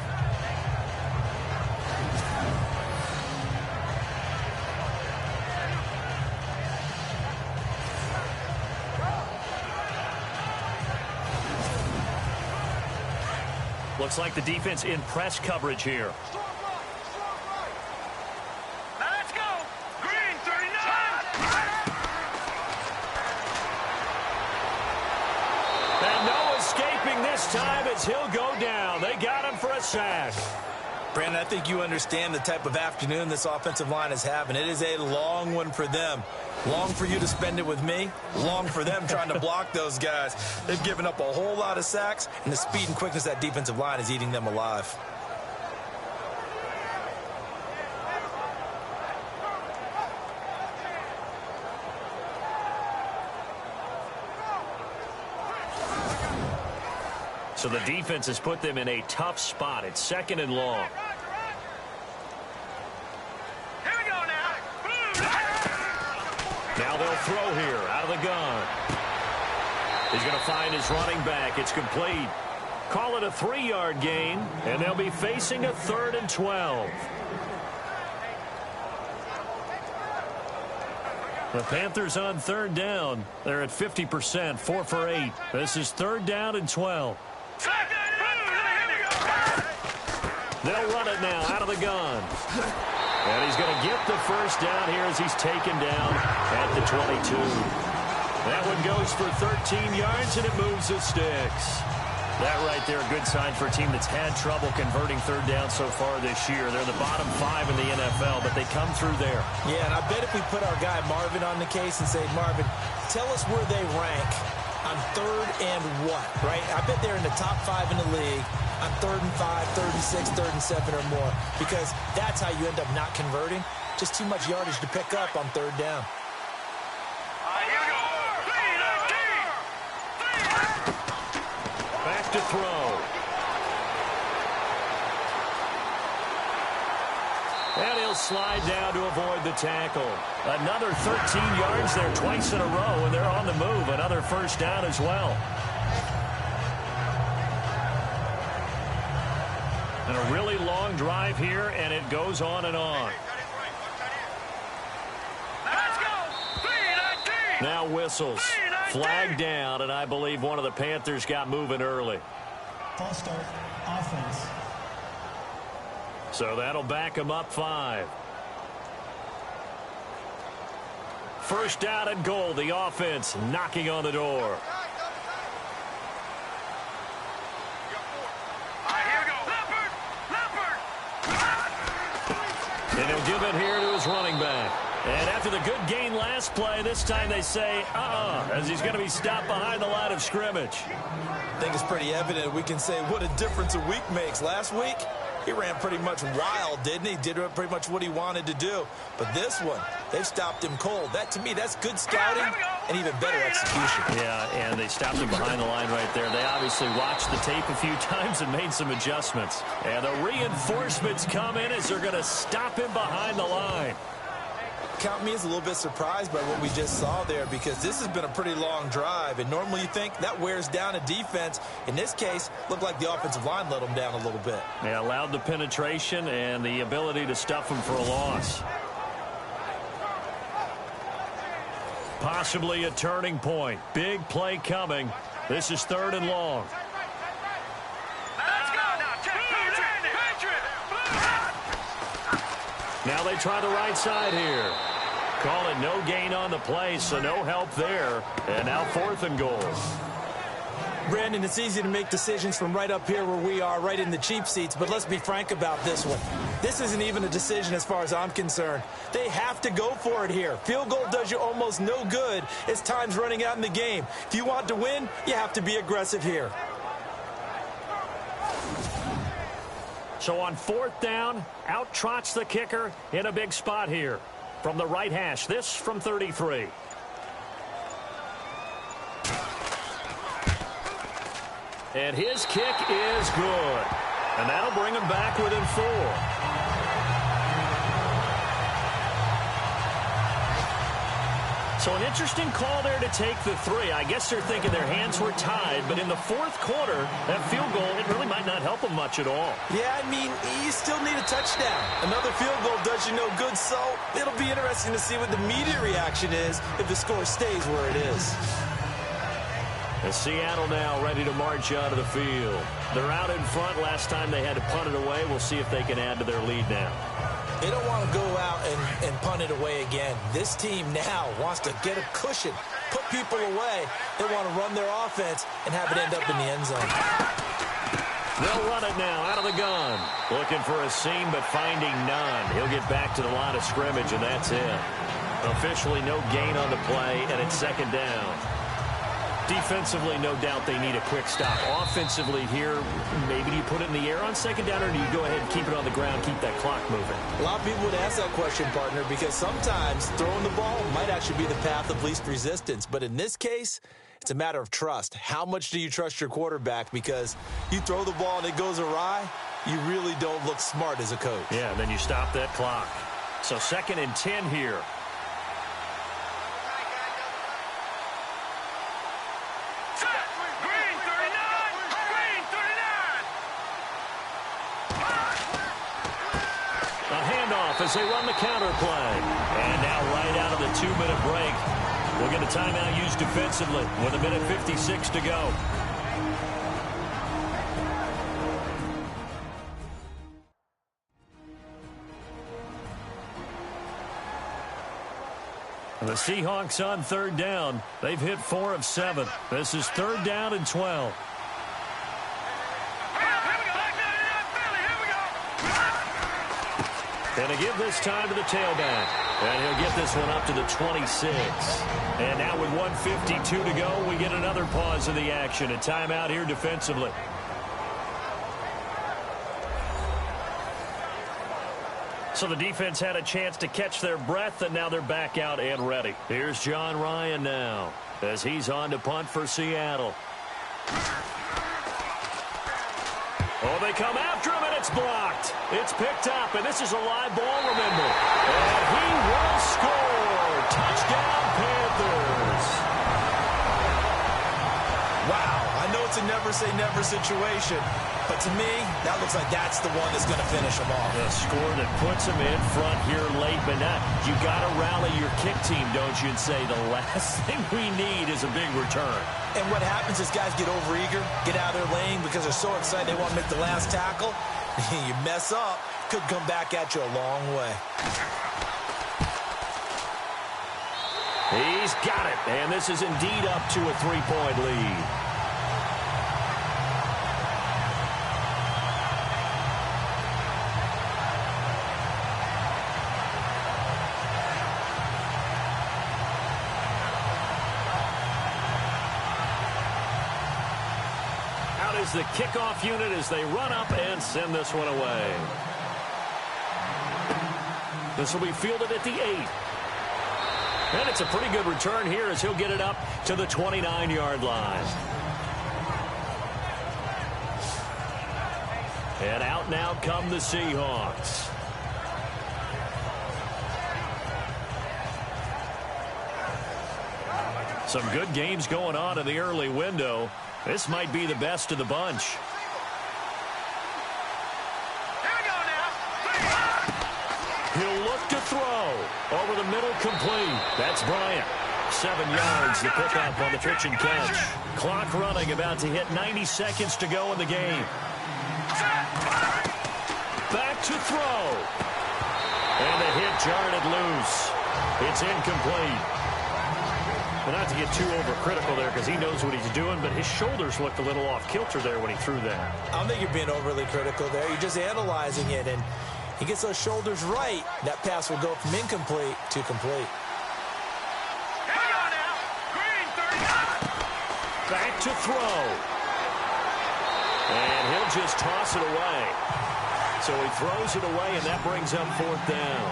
Looks like the defense in press coverage here. This time as he'll go down. They got him for a sack. Brandon, I think you understand the type of afternoon this offensive line is having. It is a long one for them. Long for you to spend it with me. Long for them trying to block those guys. They've given up a whole lot of sacks, and the speed and quickness of that defensive line is eating them alive. So the defense has put them in a tough spot. It's 2nd and long. Here we go now. Now they'll throw here out of the gun. He's going to find his running back. It's complete. Call it a 3-yard gain, and they'll be facing a 3rd and 12. The Panthers on 3rd down. They're at 50%, 4 for 8. This is 3rd down and 12. They'll run it now out of the gun. And he's going to get the 1st down here as he's taken down at the 22. That one goes for 13 yards, and it moves the sticks. That right there, a good sign for a team that's had trouble converting third down so far this year. They're the bottom 5 in the NFL, but they come through there. Yeah, and I bet if we put our guy Marvin on the case and say, Marvin, tell us where they rank on third and what, right? I bet they're in the top 5 in the league on 3rd and 5, 3rd and 6, 3rd and 7 or more, because that's how you end up not converting. Just too much yardage to pick up on third down. Back to throw. And he'll slide down to avoid the tackle. Another 13 yards there twice in a row, and they're on the move. Another first down as well. And a really long drive here, and it goes on and on. Now whistles. Flag down, and I believe one of the Panthers got moving early. False start, offense. So that'll back them up 5. First down and goal. The offense knocking on the door. And he'll give it here to his running back. And after the good gain last play, this time they say, as he's going to be stopped behind the line of scrimmage. I think it's pretty evident. We can say what a difference a week makes. Last week, he ran pretty much wild, didn't he? Did pretty much what he wanted to do. But this one, they've stopped him cold. That, to me, that's good scouting and even better execution. Yeah, and they stopped him behind the line right there. They obviously watched the tape a few times and made some adjustments. And the reinforcements come in as they're going to stop him behind the line. Count me as a little bit surprised by what we just saw there, because this has been a pretty long drive, and normally you think that wears down a defense. In this case, looked like the offensive line let them down a little bit. They allowed the penetration and the ability to stuff them for a loss. Possibly a turning point. Big play coming. This is 3rd and long. Now they try the right side here. Call it no gain on the play, so no help there. And now 4th and goal. Brandon, it's easy to make decisions from right up here where we are, right in the cheap seats, but let's be frank about this one. This isn't even a decision as far as I'm concerned. They have to go for it here. Field goal does you almost no good as time's running out in the game. If you want to win, you have to be aggressive here. So on 4th down, out trots the kicker in a big spot here. From the right hash, this from 33. And his kick is good. And that'll bring him back within 4. So an interesting call there to take the 3. I guess they're thinking their hands were tied, but in the 4th quarter, that field goal, it really might not help them much at all. Yeah, I mean, you still need a touchdown. Another field goal does you no good, so it'll be interesting to see what the media reaction is if the score stays where it is. And Seattle now ready to march out of the field. They're out in front. Last time they had to punt it away. We'll see if they can add to their lead now. They don't want to go out and punt it away again. This team now wants to get a cushion, put people away. They want to run their offense and have it end up in the end zone. They'll run it now out of the gun. Looking for a seam, but finding none. He'll get back to the line of scrimmage, and that's it. Officially no gain on the play, and it's 2nd down. Defensively, no doubt they need a quick stop. Offensively here, maybe do you put it in the air on 2nd down, or do you go ahead and keep it on the ground, keep that clock moving? A lot of people would ask that question, partner, because sometimes throwing the ball might actually be the path of least resistance. But in this case, it's a matter of trust. How much do you trust your quarterback? Because you throw the ball and it goes awry, you really don't look smart as a coach. Yeah, and then you stop that clock. So 2nd and 10 here. As they run the counter play. And now right out of the 2-minute break, we'll get a timeout used defensively with 1:56 to go. The Seahawks on third down. They've hit 4 of 7. This is third down and 12. And to give this time to the tailback. And he'll get this one up to the 26. And now with 1:52 to go, we get another pause of the action. A timeout here defensively. So the defense had a chance to catch their breath, and now they're back out and ready. Here's John Ryan now as he's on to punt for Seattle. Oh, they come after him, and it's blocked. It's picked up, and this is a live ball, remember. And he will score. Touchdown, Panthers. Wow, I know it's a never-say-never situation, but to me, that looks like that's the one that's going to finish them off. The score that puts them in front here late, but not. You got to rally your kick team, don't you, and say the last thing we need is a big return. And what happens is guys get overeager, get out of their lane because they're so excited they want to make the last tackle. You mess up, could come back at you a long way. He's got it, and this is indeed up to a 3-point lead. The kickoff unit as they run up and send this one away. This will be fielded at the 8. And it's a pretty good return here as he'll get it up to the 29-yard line. And out now come the Seahawks. Some good games going on in the early window. This might be the best of the bunch. He'll look to throw. Over the middle, complete. That's Bryant. 7 yards to pick up on the pitch and catch. Clock running, about to hit 90 seconds to go in the game. Back to throw. And the hit jarred it loose. It's incomplete. But not to get too overcritical there because he knows what he's doing, but his shoulders looked a little off kilter there when he threw that. I don't think you're being overly critical there. You're just analyzing it, and he gets those shoulders right. That pass will go from incomplete to complete. Back to throw. And he'll just toss it away. So he throws it away, and that brings up 4th down.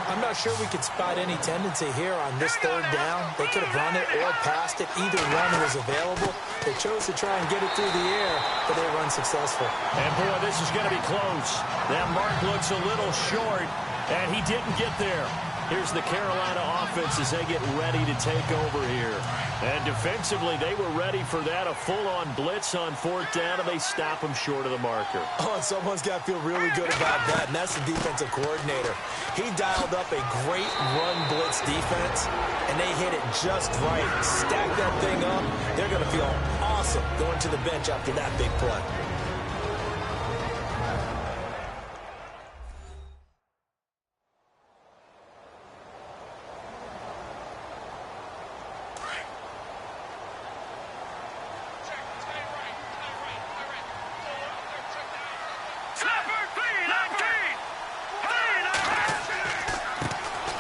I'm not sure we could spot any tendency here on this 3rd down. They could have run it or passed it. Either one was available. They chose to try and get it through the air, but they were unsuccessful. And, boy, this is going to be close. That mark looks a little short, and he didn't get there. Here's the Carolina offense as they get ready to take over here. And defensively, they were ready for that, a full-on blitz on 4th down, and they stop them short of the marker. Oh, and someone's got to feel really good about that, and that's the defensive coordinator. He dialed up a great run blitz defense, and they hit it just right. Stack that thing up. They're going to feel awesome going to the bench after that big play.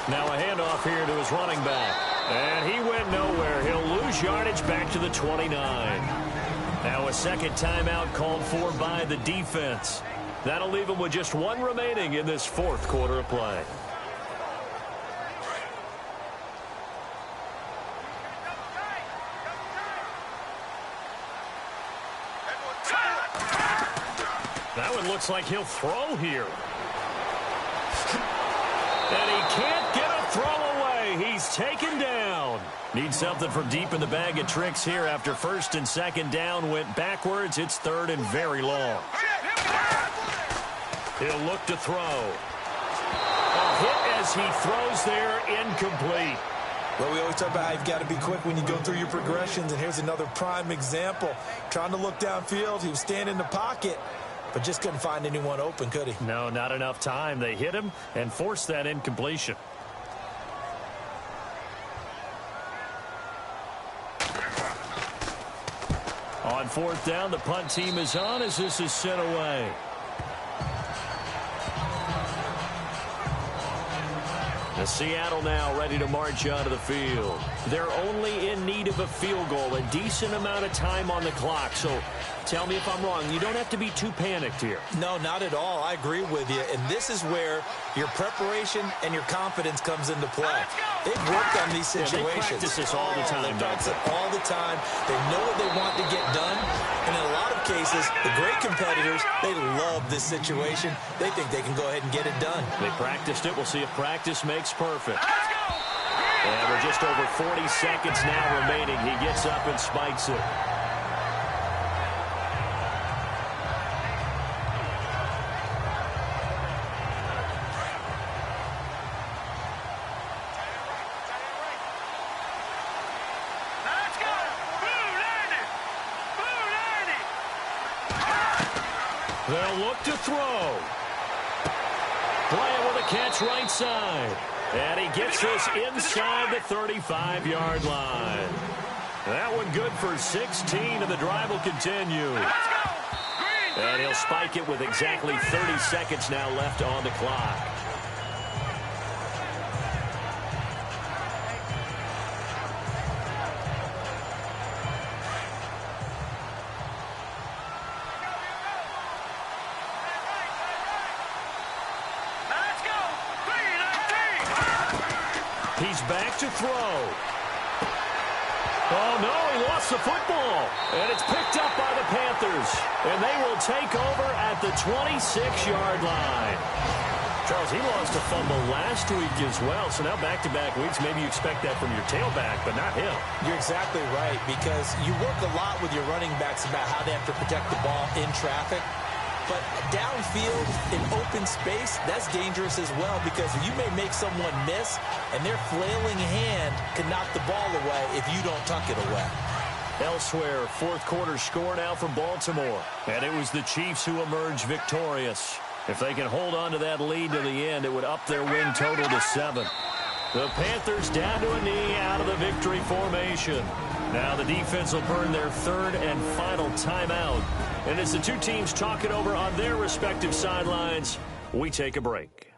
Now a handoff here to his running back. And he went nowhere. He'll lose yardage back to the 29. Now a second timeout called for by the defense. That'll leave him with just 1 remaining in this 4th quarter of play. That one looks like he'll throw here. And he can't get a throw away. He's taken down. Needs something from deep in the bag of tricks here after 1st and 2nd down went backwards. It's 3rd and very long. He'll look to throw. A hit as he throws there, incomplete. Well, we always talk about how you've got to be quick when you go through your progressions, and here's another prime example. Trying to look downfield, he was standing in the pocket, but just couldn't find anyone open, could he? No, not enough time. They hit him and forced that incompletion. fourth down. The punt team is on as this is sent away. Seattle now ready to march onto the field. They're only in need of a field goal, a decent amount of time on the clock. So tell me if I'm wrong. You don't have to be too panicked here. No, not at all. I agree with you. And this is where your preparation and your confidence comes into play. They've worked on these situations. Yeah, they practice this all the time. They practice it all the time. They know what they want to get done. And in a lot of cases, the great competitors, they love this situation. They think they can go ahead and get it done. They practiced it. We'll see if practice makes perfect. And we're just over 40 seconds now remaining. He gets up and spikes it. They'll look to throw. Playing with a catch right side. And he gets this inside the 35-yard line. That one good for 16, and the drive will continue. And he'll spike it with exactly 30 seconds now left on the clock. He's back to throw. Oh, no, he lost the football. And it's picked up by the Panthers. And they will take over at the 26-yard line. Charles, he lost a fumble last week as well. So now back-to-back weeks, maybe you expect that from your tailback, but not him. You're exactly right, because you work a lot with your running backs about how they have to protect the ball in traffic. But downfield in open space, that's dangerous as well, because you may make someone miss, and their flailing hand can knock the ball away if you don't tuck it away. Elsewhere, fourth quarter score now for Baltimore. And it was the Chiefs who emerged victorious. If they can hold on to that lead to the end, it would up their win total to 7. The Panthers down to a knee out of the victory formation. Now the defense will burn their third and final timeout. And as the two teams talk it over on their respective sidelines, we take a break.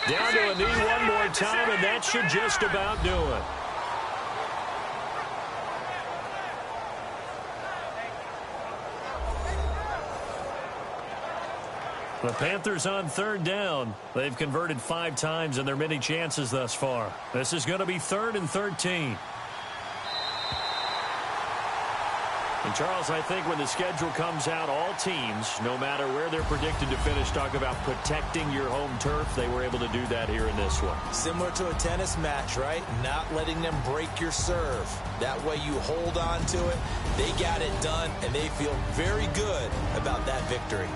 Down to a knee one more time, and that should just about do it. The Panthers on third down. They've converted 5 times in their many chances thus far. This is going to be 3rd and 13. And, Charles, I think when the schedule comes out, all teams, no matter where they're predicted to finish, talk about protecting your home turf. They were able to do that here in this one. Similar to a tennis match, right? Not letting them break your serve. That way you hold on to it. They got it done, and they feel very good about that victory.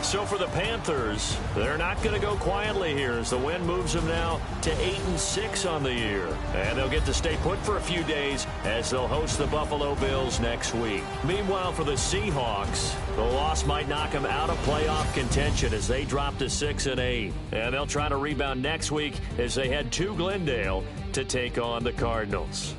So for the Panthers, they're not going to go quietly here as the win moves them now to 8-6 on the year. And they'll get to stay put for a few days as they'll host the Buffalo Bills next week. Meanwhile, for the Seahawks, the loss might knock them out of playoff contention as they drop to 6-8. And they'll try to rebound next week as they head to Glendale to take on the Cardinals.